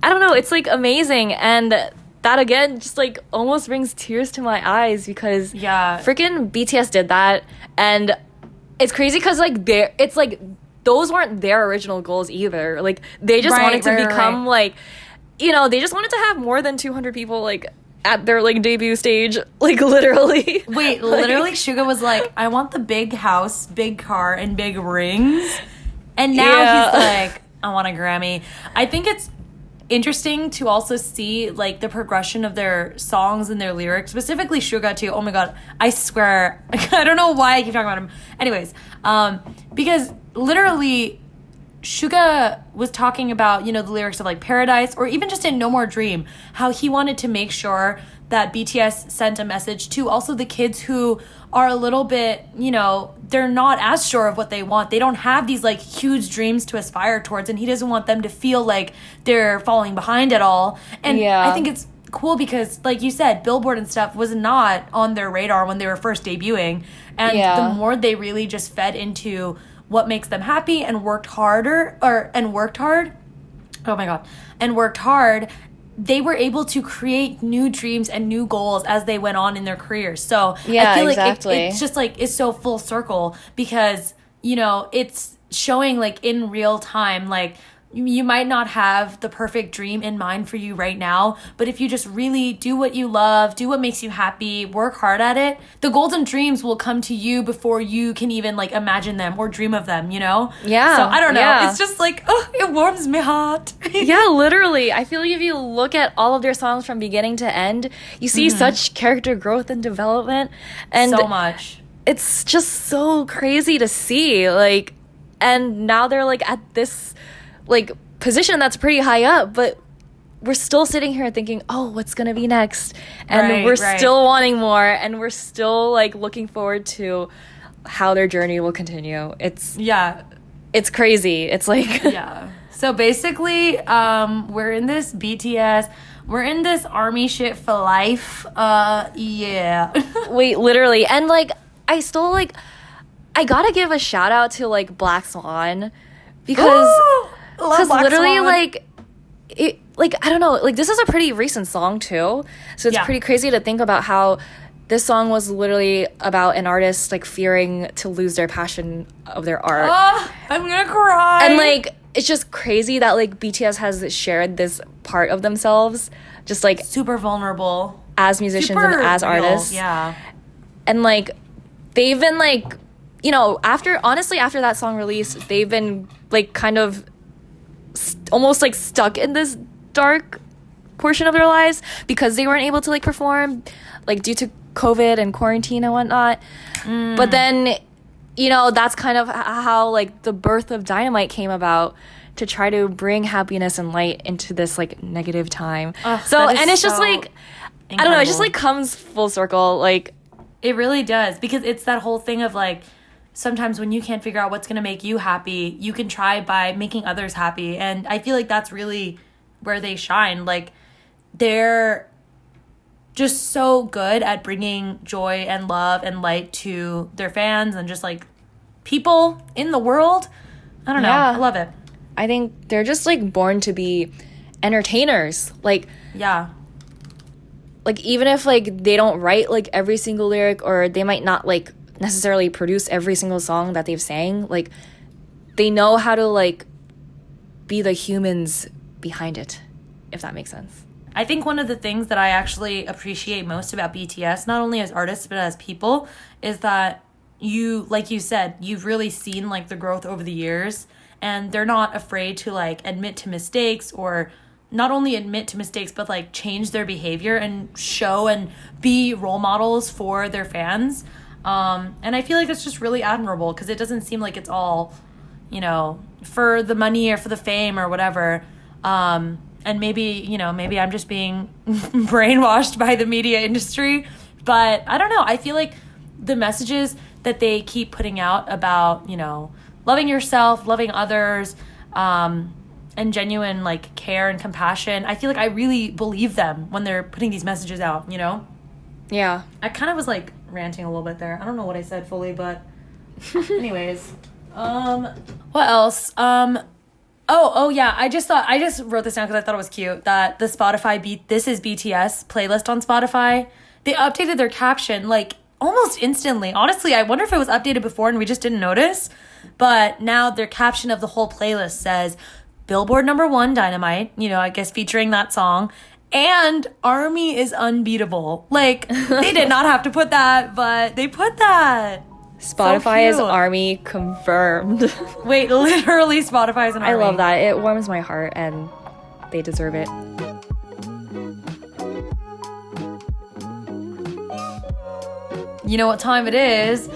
I don't know, it's like amazing. And that again just like almost brings tears to my eyes because freaking BTS did that. And it's crazy because like it's like those weren't their original goals either. Like they just wanted to become like, you know, they just wanted to have more than 200 people like at their like debut stage, like literally. Wait, like, literally Suga was like, I want the big house, big car, and big rings. And now he's like, I want a Grammy. I think it's interesting to also see like the progression of their songs and their lyrics, specifically Suga too. Oh my god, I swear I don't know why I keep talking about him. Anyways, because literally Suga was talking about, you know, the lyrics of like Paradise or even just in No More Dream, how he wanted to make sure that BTS sent a message to also the kids who are a little bit, you know, they're not as sure of what they want. They don't have these like huge dreams to aspire towards, and he doesn't want them to feel like they're falling behind at all. And I think it's cool because, like you said, Billboard and stuff was not on their radar when they were first debuting. And the more they really just fed into what makes them happy and worked hard, they were able to create new dreams and new goals as they went on in their careers. So I feel like it's just like it's so full circle because, you know, it's showing like in real time, like you might not have the perfect dream in mind for you right now, but if you just really do what you love, do what makes you happy, work hard at it, the goals and dreams will come to you before you can even like imagine them or dream of them, you know? Yeah. So I don't know. It's just like, oh, it warms my heart. Yeah, literally. I feel like if you look at all of their songs from beginning to end, you see such character growth and development. And so much. It's just so crazy to see. Like, and now they're like at this like position that's pretty high up, but we're still sitting here thinking, oh, what's gonna be next? And we're still wanting more, and we're still like looking forward to how their journey will continue. It's crazy. It's like so basically we're in this BTS, we're in this army shit for life. Wait, literally. And like I still like I gotta give a shout out to like Black Swan because literally Swan. Like it, like I don't know, like this is a pretty recent song too, so it's pretty crazy to think about how this song was literally about an artist like fearing to lose their passion of their art. I'm gonna cry. And like it's just crazy that like BTS has shared this part of themselves, just like super vulnerable as musicians and as artists. And like they've been like, you know, after that song release, they've been like kind of almost like stuck in this dark portion of their lives because they weren't able to like perform like due to COVID and quarantine and whatnot. But then, you know, that's kind of how like the birth of Dynamite came about, to try to bring happiness and light into this like negative time. And it's just like incredible. I don't know, it just like comes full circle. Like it really does, because it's that whole thing of like, sometimes when you can't figure out what's going to make you happy, you can try by making others happy. And I feel like that's really where they shine. Like, they're just so good at bringing joy and love and light to their fans and just like people in the world. I don't know. I love it. I think they're just like born to be entertainers. Like, yeah. Like, even if like they don't write like every single lyric, or they might not like necessarily produce every single song that they've sang, like they know how to like be the humans behind it, if that makes sense. I think one of the things that I actually appreciate most about BTS, not only as artists but as people, is that you, like you said, you've really seen like the growth over the years, and they're not afraid to like admit to mistakes, or not only admit to mistakes but like change their behavior and show and be role models for their fans. And I feel like it's just really admirable, because it doesn't seem like it's all, you know, for the money or for the fame or whatever. And maybe, you know, maybe I'm just being brainwashed by the media industry, but I don't know. I feel like the messages that they keep putting out about, you know, loving yourself, loving others, and genuine like care and compassion, I feel like I really believe them when they're putting these messages out, you know? Yeah. I kind of was like ranting a little bit there. I don't know what I said fully, but anyways. What else? Oh yeah, I just wrote this down because I thought it was cute, that the Spotify This Is BTS playlist on Spotify, they updated their caption like almost instantly. Honestly, I wonder if it was updated before and we just didn't notice. But now their caption of the whole playlist says Billboard #1 Dynamite, you know, I guess featuring that song, and ARMY is unbeatable. Like, they did not have to put that, but they put that. Spotify is ARMY confirmed. Wait, literally Spotify is an ARMY. I love that. It warms my heart, and they deserve it. You know what time it is?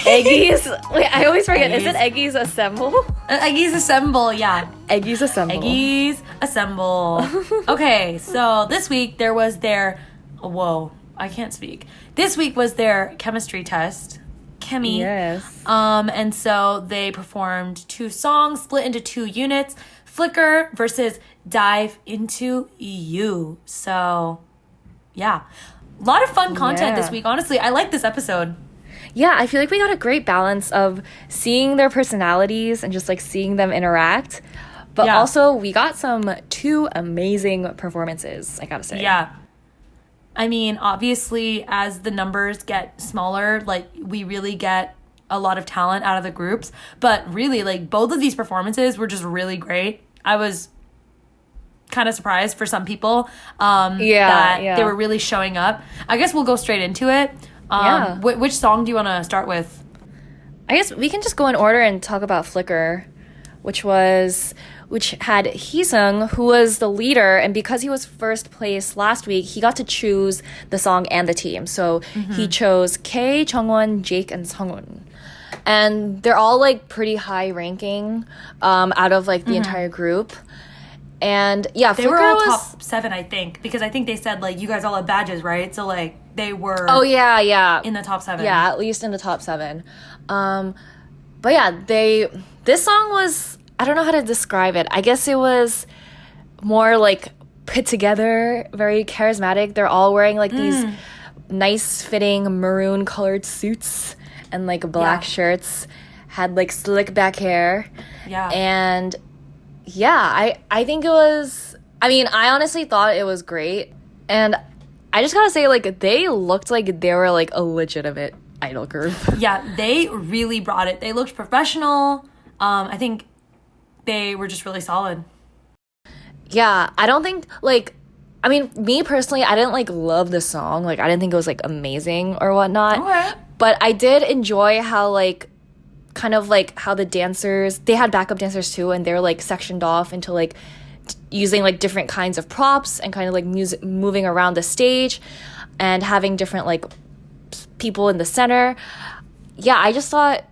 Eggies. Wait, I always forget. Eggies. Is it Eggies Assemble? Eggies Assemble, yeah. Eggies Assemble. Eggies Assemble. Okay, so this week there was their... Whoa, I can't speak. This week was their chemistry test. Chemi. Yes. And so they performed 2 songs split into 2 units. Flicker versus Dive Into You. So, yeah. A lot of fun content this week. Honestly, I like this episode. Yeah, I feel like we got a great balance of seeing their personalities and just like seeing them interact. But also we got 2 amazing performances, I gotta say. Yeah. I mean, obviously, as the numbers get smaller, like, we really get a lot of talent out of the groups. But really, like, both of these performances were just really great. I was kind of surprised for some people that they were really showing up. I guess we'll go straight into it. Which song do you want to start with? I guess we can just go in order and talk about Flicker, which had Heesung, who was the leader, and because he was first place last week, he got to choose the song and the team. So he chose K, Jungwon, Jake, and Sunghoon. And they're all like pretty high ranking out of like the entire group. And yeah, they Flicker were all was top 7, I think, because I think they said like you guys all have badges, right? So like they were in the top 7. Yeah, at least in the top 7. But yeah, this song was, I don't know how to describe it. I guess it was more like put together, very charismatic. They're all wearing like these nice fitting maroon colored suits and like black shirts, had like slick back hair. Yeah. And yeah, I think it was, I mean, I honestly thought it was great. And I just gotta say, like, they looked like they were like a legitimate idol group. Yeah, they really brought it. They looked professional. I think they were just really solid. Yeah, I don't think, like, I mean, me personally, I didn't, like, love the song. Like, I didn't think it was, like, amazing or whatnot. Okay. But I did enjoy how, like, kind of, like, how the dancers, they had backup dancers, too, and they were, like, sectioned off into, like, using like different kinds of props and kind of like music moving around the stage and having different like people in the center. Yeah, I just thought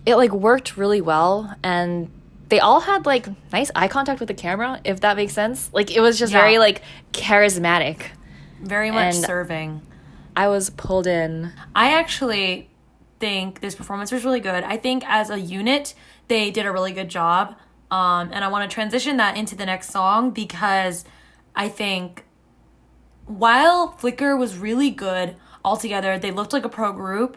it like worked really well, and they all had like nice eye contact with the camera, if that makes sense. Like it was just very like charismatic. Very much serving. I was pulled in. I actually think this performance was really good. I think as a unit, they did a really good job. And I want to transition that into the next song because I think while Flicker was really good altogether, they looked like a pro group.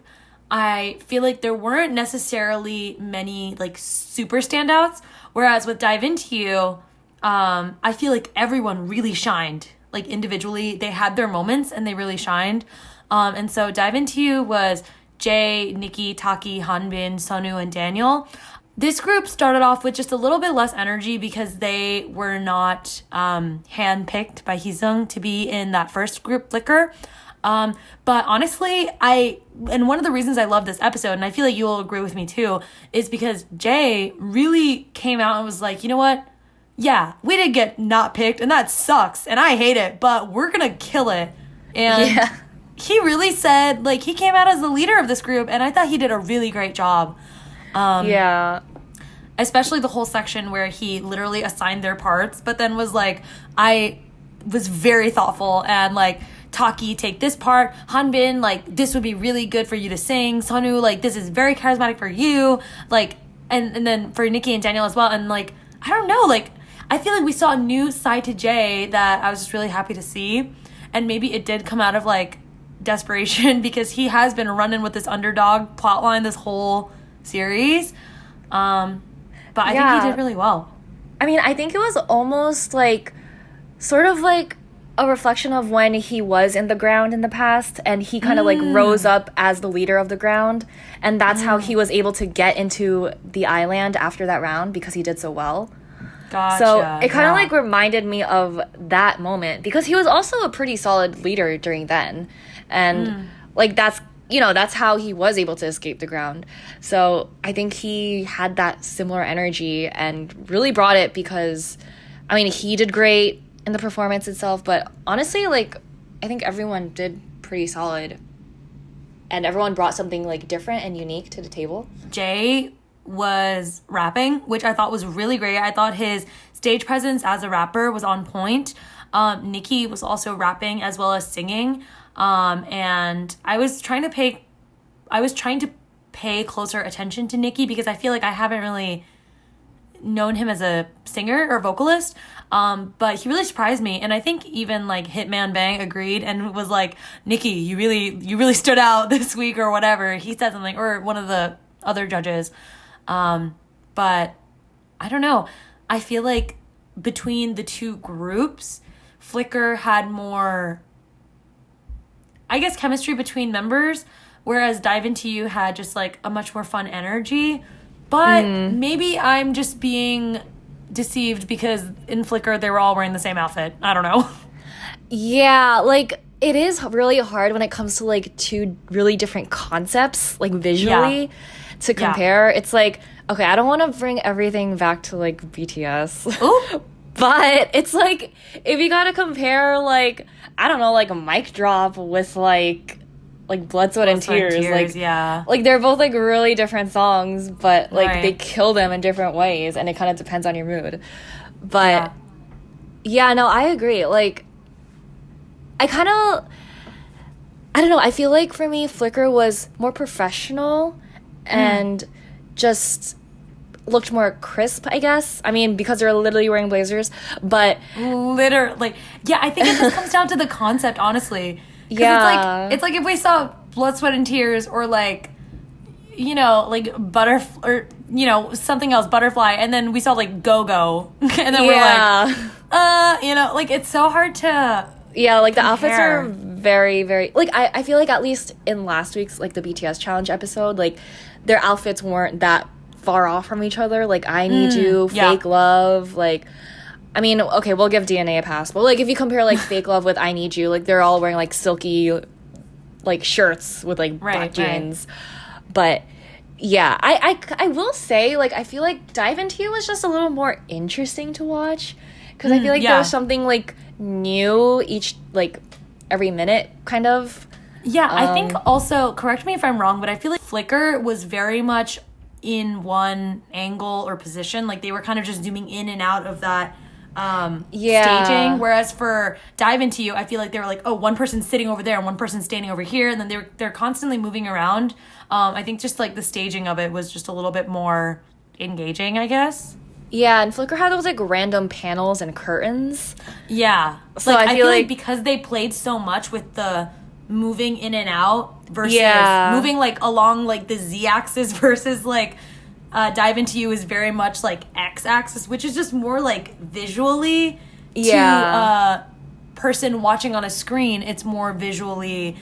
I feel like there weren't necessarily many like super standouts. Whereas with Dive Into You, I feel like everyone really shined. Like individually, they had their moments and they really shined. And so Dive Into You was Jae, Nikki, Taki, Hanbin, Sonu, and Daniel. This group started off with just a little bit less energy because they were not handpicked by Heesung to be in that first group, Flicker. But honestly, and one of the reasons I love this episode, and I feel like you'll agree with me too, is because Jae really came out and was like, you know what? Yeah, we did get not picked, and that sucks, and I hate it, but we're gonna kill it. And he really said, like, he came out as the leader of this group, and I thought he did a really great job. Especially the whole section where he literally assigned their parts, but then was like, I was very thoughtful and like, Taki, take this part. Hanbin, like, this would be really good for you to sing. Sonu, like, this is very charismatic for you. Like, and then for Nikki and Daniel as well. And like, I don't know, like, I feel like we saw a new side to Jae that I was just really happy to see. And maybe it did come out of like desperation because he has been running with this underdog plotline this whole series. But I think he did really well. I mean, I think it was almost like sort of like a reflection of when he was in the ground in the past, and he kind of like rose up as the leader of the ground, and that's how he was able to get into the iland after that round because he did so well. Gotcha. So it kind of like reminded me of that moment because he was also a pretty solid leader during then, and like that's how he was able to escape the ground. So I think he had that similar energy and really brought it because, I mean, he did great in the performance itself, but honestly, like, I think everyone did pretty solid. And everyone brought something, like, different and unique to the table. Jae was rapping, which I thought was really great. I thought his stage presence as a rapper was on point. Nikki was also rapping as well as singing. And I was trying to pay closer attention to Nikki because I feel like I haven't really known him as a singer or vocalist. But he really surprised me. And I think even like Hitman Bang agreed and was like, Nikki, you really stood out this week or whatever. He said something, or one of the other judges. But I don't know. I feel like between the two groups, Flicker had more, I guess, chemistry between members, whereas Dive Into You had just like a much more fun energy. But maybe I'm just being deceived because in Flicker they were all wearing the same outfit. I don't know. Yeah, like it is really hard when it comes to like two really different concepts, like visually, to compare. It's like, okay, I don't want to bring everything back to like BTS. Ooh. But it's like, if you gotta compare, like, I don't know, like a mic drop with like Blood, Sweat, and Tears. Like they're both like really different songs, but like they kill them in different ways, and it kind of depends on your mood. But yeah, no, I agree. Like, I don't know, I feel like for me, Flicker was more professional and just looked more crisp, I guess. I mean, because they're literally wearing blazers, but literally, yeah, I think it just comes down to the concept, honestly. Yeah, it's like if we saw Blood, Sweat, and Tears, or like, you know, like or you know, something else, Butterfly, and then we saw like Go Go, and then we're like, you know, like it's so hard to like the compare. outfits are very, very, like I feel like at least in last week's like the BTS challenge episode, like their outfits weren't that far off from each other. Like I Need You, Fake Love, like, I mean, okay, we'll give DNA a pass, but like if you compare like Fake Love with I Need You, like they're all wearing like silky like shirts with like black jeans. But yeah, I will say, like, I feel like Dive Into You was just a little more interesting to watch because I feel like there yeah. was something like new each like every minute kind of. Yeah, I think also, correct me if I'm wrong, but I feel like Flickr was very much in one angle or position. Like they were kind of just zooming in and out of that staging. Whereas for Dive Into You, I feel like they were like, oh, one person's sitting over there and one person's standing over here. And then they're constantly moving around. I think just like the staging of it was just a little bit more engaging, I guess. Yeah, and Flickr had those like random panels and curtains. Yeah. So like, I feel like because they played so much with the moving in and out versus moving like along like the z-axis versus like Dive Into You is very much like x-axis, which is just more like visually to a person watching on a screen. It's more visually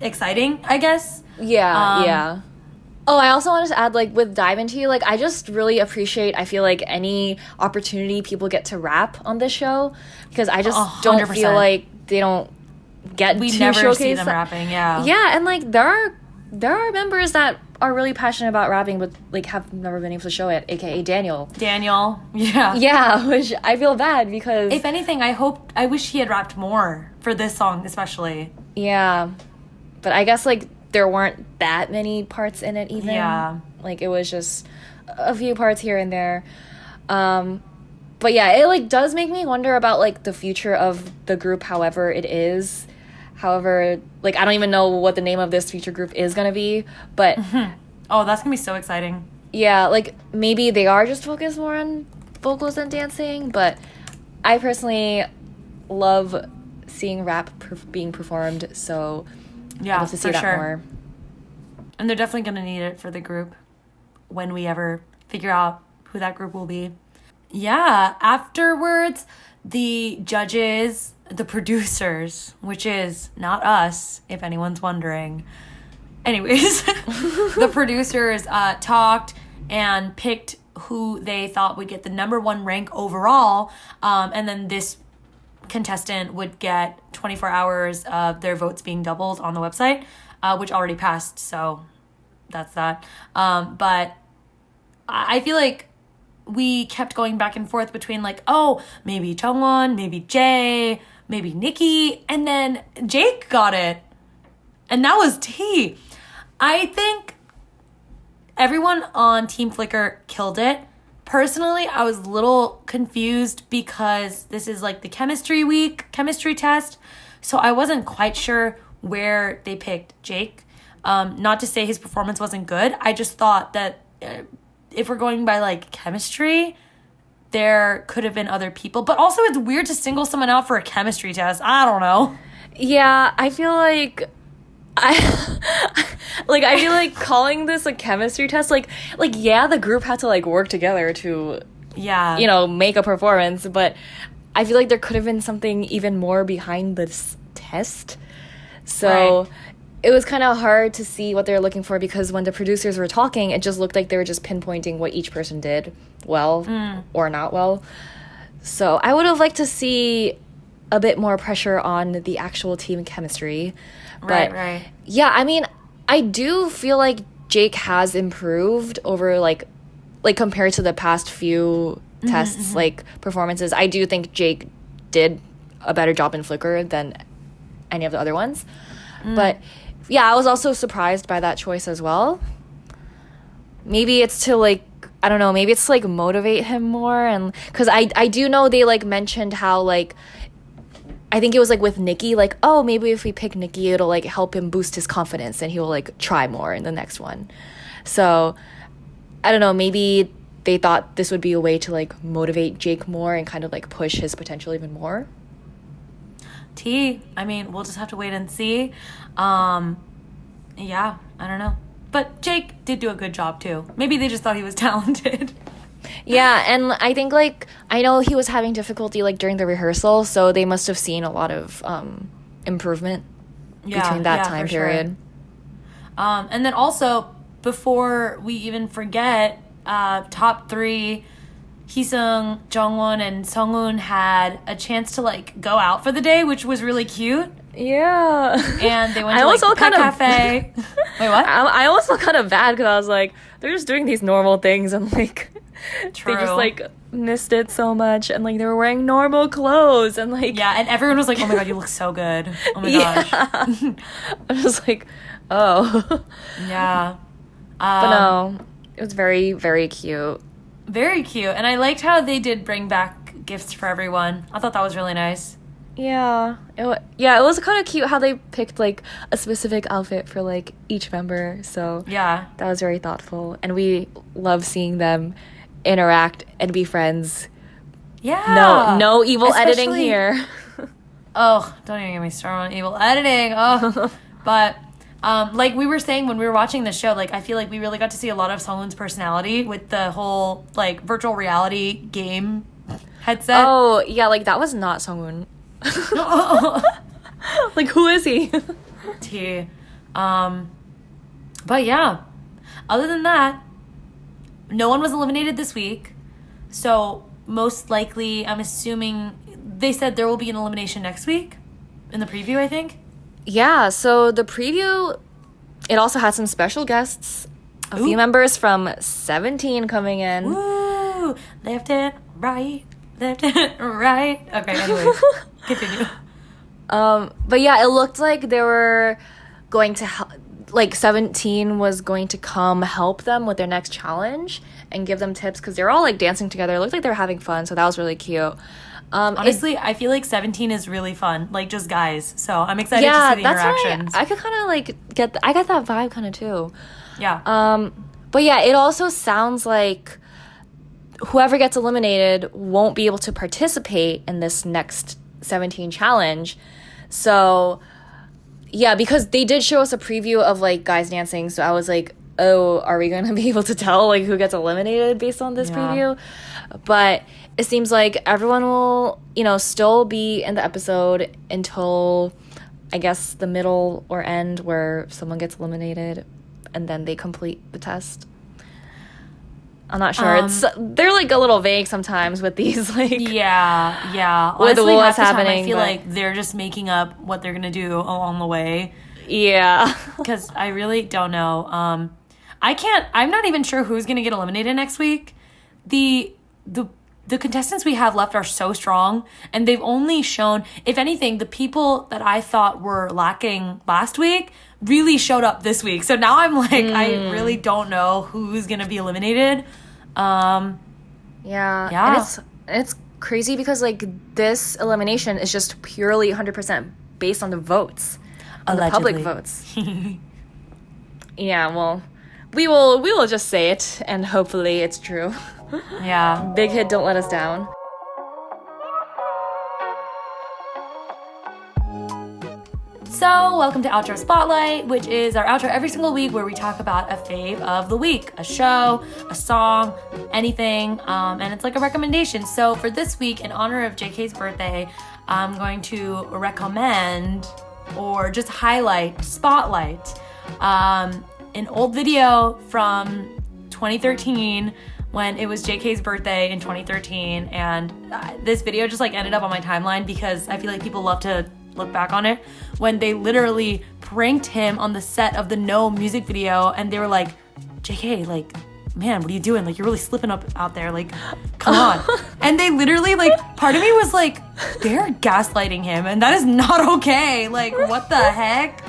exciting, I guess. Yeah. Oh, I also wanted to add, like, with Dive Into You, like, I just really appreciate, I feel like, any opportunity people get to rap on this show, because I just 100%. don't feel like they don't get We to never showcase see them that. rapping, yeah. Yeah, and, like, there are members that are really passionate about rapping, but, like, have never been able to show it, aka Daniel. Yeah. Yeah, which I feel bad, because... If anything, I wish he had rapped more for this song, especially. Yeah. But I guess, like, there weren't that many parts in it even. Yeah. Like, it was just a few parts here and there. But yeah, it, like, does make me wonder about, like, the future of the group, however it is. However, like, I don't even know what the name of this future group is gonna be, but... Oh, that's gonna be so exciting. Yeah, like, maybe they are just focused more on vocals and dancing, but I personally love seeing rap being performed, so... Yeah, to see that more. And they're definitely going to need it for the group when we ever figure out who that group will be. Yeah, afterwards, the judges, the producers, which is not us, if anyone's wondering. Anyways, the producers talked and picked who they thought would get the number 1 rank overall, and then this contestant would get 24 hours of their votes being doubled on the website, which already passed, so that's that. But I feel like we kept going back and forth between like, oh, maybe Jungwon, maybe Jae, maybe Nicki, and then Jake got it. And that was tea. I think everyone on Team Flickr killed it. Personally, I was a little confused because this is like the chemistry test. So I wasn't quite sure where they picked Jake. Not to say his performance wasn't good. I just thought that if we're going by like chemistry, there could have been other people. But also it's weird to single someone out for a chemistry test. I don't know. Yeah, I feel like... I feel like calling this a chemistry test, like yeah, the group had to like work together to, you know, make a performance, but I feel like there could have been something even more behind this test. So it was kind of hard to see what they were looking for, because when the producers were talking, it just looked like they were just pinpointing what each person did well or not well. So I would have liked to see a bit more pressure on the actual team chemistry. But yeah, I mean, I do feel like Jake has improved over like compared to the past few tests, like performances. I do think Jake did a better job in Flickr than any of the other ones. But yeah, I was also surprised by that choice as well. Maybe it's to like, I don't know, maybe it's to like motivate him more, and because I do know they like mentioned how like, I think it was like with Nicki, like, oh, maybe if we pick Nicki, it'll like help him boost his confidence and he will like try more in the next one. So I don't know, maybe they thought this would be a way to like motivate Jake more and kind of like push his potential even more. I mean, we'll just have to wait and see. Yeah, I don't know. But Jake did do a good job too. Maybe they just thought he was talented. Yeah, and I think like I know he was having difficulty like during the rehearsal, so they must have seen a lot of improvement between that time period. Sure. And then also, before we even forget, top 3, Heesung, Jungwon, and Sunghoon had a chance to like go out for the day, which was really cute. Yeah. And they went to like the pet cafe. Wait, what? I almost felt kind of bad because I was like, they're just doing these normal things and like True. they just like missed it so much, and like they were wearing normal clothes, and like Yeah, and everyone was like, "Oh my god, you look so good." Oh my gosh. I was like, oh. Yeah. But no, it was very, very cute. Very cute. And I liked how they did bring back gifts for everyone. I thought that was really nice. Yeah, it was kind of cute how they picked like a specific outfit for like each member. So Yeah. that was very thoughtful, and we love seeing them interact and be friends. Yeah. No evil editing Especially- here. Oh, don't even get me started on evil editing. Oh, but like we were saying when we were watching the show, like I feel like we really got to see a lot of Sungwoon's personality with the whole like virtual reality game headset. Oh yeah, like that was not Sungwoon. Like who is he? T. But yeah, other than that, no one was eliminated this week. So most likely, I'm assuming they said there will be an elimination next week in the preview, I think. Yeah, so the preview, it also had some special guests. A Ooh. few members from 17 coming in. Woo! Left and right. Left and right. Okay, anyway. Continue. But yeah, it looked like they were going to like 17 was going to come help them with their next challenge and give them tips because they're all like dancing together. It looked like they were having fun, so that was really cute. Honestly, I feel like 17 is really fun, like just guys. So I'm excited to see the interactions. I could kind of like I got that vibe kind of too. Yeah. But yeah, it also sounds like whoever gets eliminated won't be able to participate in this next 17 challenge. So yeah, because they did show us a preview of like guys dancing, so I was like, oh, are we gonna be able to tell like who gets eliminated based on this preview? But it seems like everyone will, still be in the episode until I guess the middle or end where someone gets eliminated and then they complete the test. I'm not sure. They're like a little vague sometimes with these like yeah. with Honestly, what's half the time happening. I feel like they're just making up what they're gonna do along the way. Yeah. Because I really don't know. I'm not even sure who's gonna get eliminated next week. The contestants we have left are so strong, and they've only shown, if anything, the people that I thought were lacking last week really showed up this week. So now I'm like, I really don't know who's gonna be eliminated. Yeah. Yeah. And it's crazy because like this elimination is just purely 100% based on the votes. On the public votes. Yeah, well, we will just say it and hopefully it's true. Yeah. Big Hit, don't let us down. So, welcome to Outro Spotlight, which is our outro every single week where we talk about a fave of the week, a show, a song, anything, and it's like a recommendation. So, for this week, in honor of JK's birthday, I'm going to recommend or just spotlight, an old video from 2013 when it was JK's birthday in 2013, and this video just like ended up on my timeline because I feel like people love to look back on it when they literally pranked him on the set of the No music video, and they were like, JK, like, man, what are you doing? Like, you're really slipping up out there, like, come on. And they literally, like, part of me was like, they're gaslighting him, and that is not okay. Like, what the heck?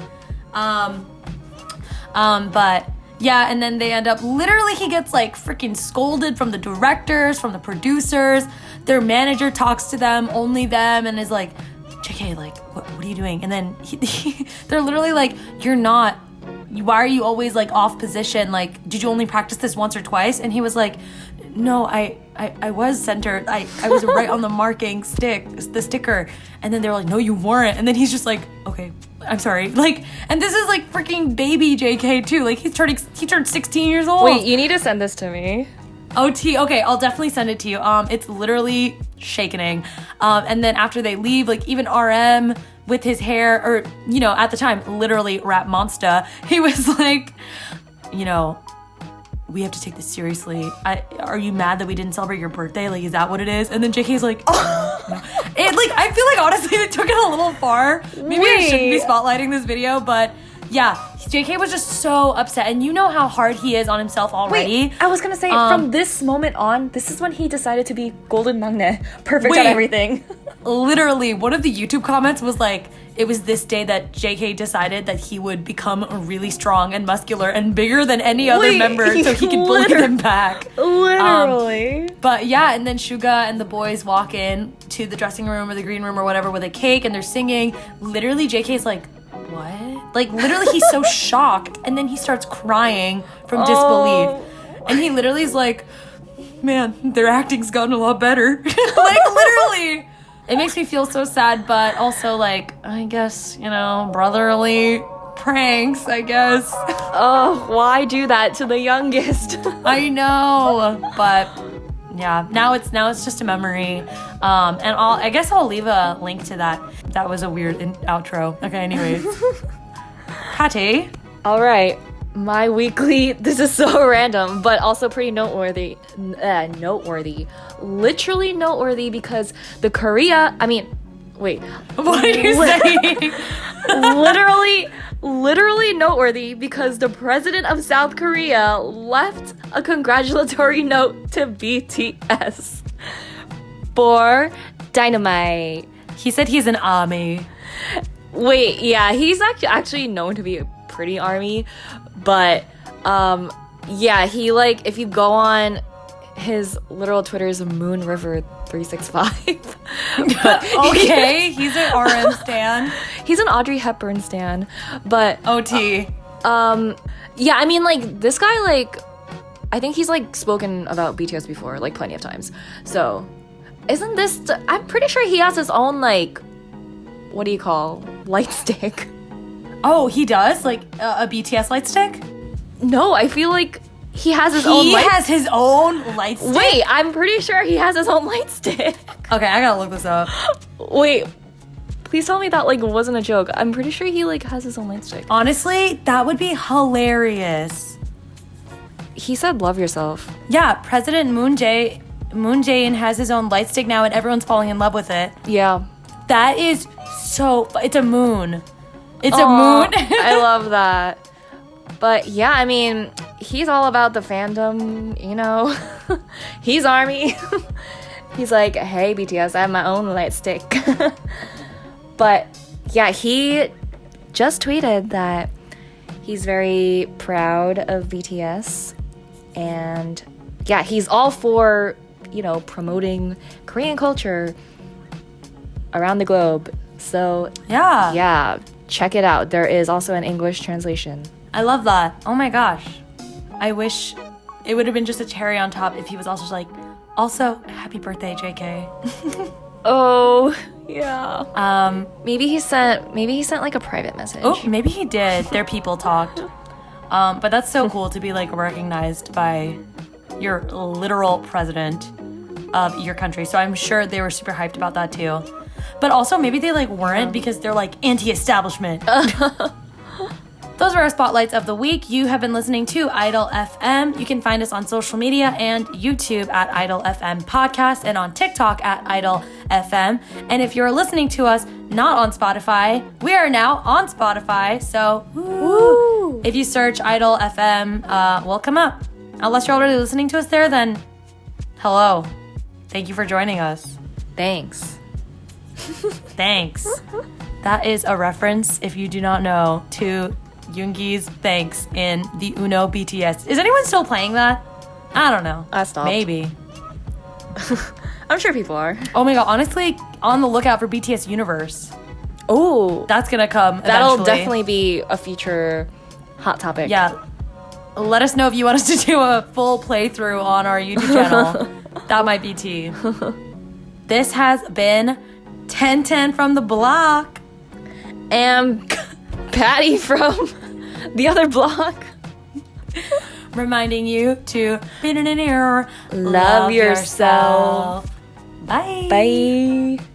But yeah, and then they end up, literally he gets like freaking scolded from the directors, from the producers. Their manager talks to them, only them, and is like, JK, like, what are you doing? And then they're literally like, why are you always like off position? Like, did you only practice this once or twice? And he was like, no, I was centered. I was right on the marking the sticker. And then they were like, no, you weren't. And then he's just like, okay, I'm sorry. Like, and this is like freaking baby JK too. Like he turned 16 years old. Wait, you need to send this to me. Okay, I'll definitely send it to you. It's literally shakening. And then after they leave, like even RM with his hair, or, at the time, literally Rap Monster, he was like, we have to take this seriously. Are you mad that we didn't celebrate your birthday? Like, is that what it is? And then JK's like, no. I feel like honestly they took it a little far. Maybe I shouldn't be spotlighting this video, but yeah, JK was just so upset, and you know how hard he is on himself already. Wait, I was gonna say, from this moment on, this is when he decided to be golden mnet, perfect at everything. Literally, one of the YouTube comments was like, it was this day that JK decided that he would become really strong and muscular and bigger than any other member so he could bully them back. Literally. But yeah, and then Suga and the boys walk in to the dressing room or the green room or whatever with a cake and they're singing. Literally, JK's like, what? Like, literally, he's so shocked. And then he starts crying from disbelief. And he literally is like, man, their acting's gotten a lot better. Like, literally. It makes me feel so sad, but also, like, I guess, you know, brotherly pranks, I guess. Oh, why do that to the youngest? I know, but yeah, now it's just a memory. And I guess I'll leave a link to that. That was a weird outro. Okay, anyways. Patty. All right. My weekly, this is so random, but also pretty noteworthy. Literally noteworthy because the wait. What are you saying? literally noteworthy because the president of South Korea left a congratulatory note to BTS for Dynamite. He said he's an army. Wait, yeah, he's actually known to be a pretty army, but yeah, he like, if you go on his literal Twitter's Moon River 365. Okay, he's an RM stan. He's an Audrey Hepburn stan, but OT. Yeah, I mean, like, this guy, like, I think he's like spoken about BTS before, like, plenty of times. So, isn't this? I'm pretty sure he has his own, like, what do you call, light stick? Oh, he does? Like a BTS light stick? No, I feel like he has his own. He has his own light stick? Wait, I'm pretty sure he has his own light stick. Okay, I gotta look this up. Wait, please tell me that, like, wasn't a joke. I'm pretty sure he, like, has his own light stick. Honestly, that would be hilarious. He said love yourself. Yeah, President Moon Jae-in has his own light stick now and everyone's falling in love with it. Yeah. That is it's a moon. It's a moon. I love that. But yeah, I mean, he's all about the fandom, you know. He's army. He's like, hey, BTS, I have my own light stick. But yeah, he just tweeted that he's very proud of BTS. And yeah, he's all for, you know, promoting Korean culture around the globe. So yeah, check it out. There is also an English translation. I love that. Oh my gosh. I wish it would have been just a cherry on top if he was also just like, also, happy birthday, JK. Oh, yeah. Maybe he sent like a private message. Oh, maybe he did. Their people talked. But that's so cool to be like recognized by your literal president of your country. So I'm sure they were super hyped about that too. But also maybe they like weren't because they're like anti-establishment. Those are our spotlights of the week. You have been listening to Idol FM. You can find us on social media and YouTube at Idol FM Podcast and on TikTok at Idol FM. And if you're listening to us not on Spotify, we are now on Spotify. So woo. If you search Idol FM, we'll come up. Unless you're already listening to us there, then hello. Thank you for joining us. Thanks. Thanks. That is a reference, if you do not know, to Yoongi's Thanks in the Uno BTS. Is anyone still playing that? I don't know. I stopped. Maybe. I'm sure people are. Oh my god, honestly, on the lookout for BTS Universe. Oh. That's gonna come That'll eventually. definitely be a future hot topic. Yeah. Let us know if you want us to do a full playthrough on our YouTube channel. That might be tea. This has been 1010 from the block. And Patty from the other block. Reminding you to love yourself. Bye. Bye.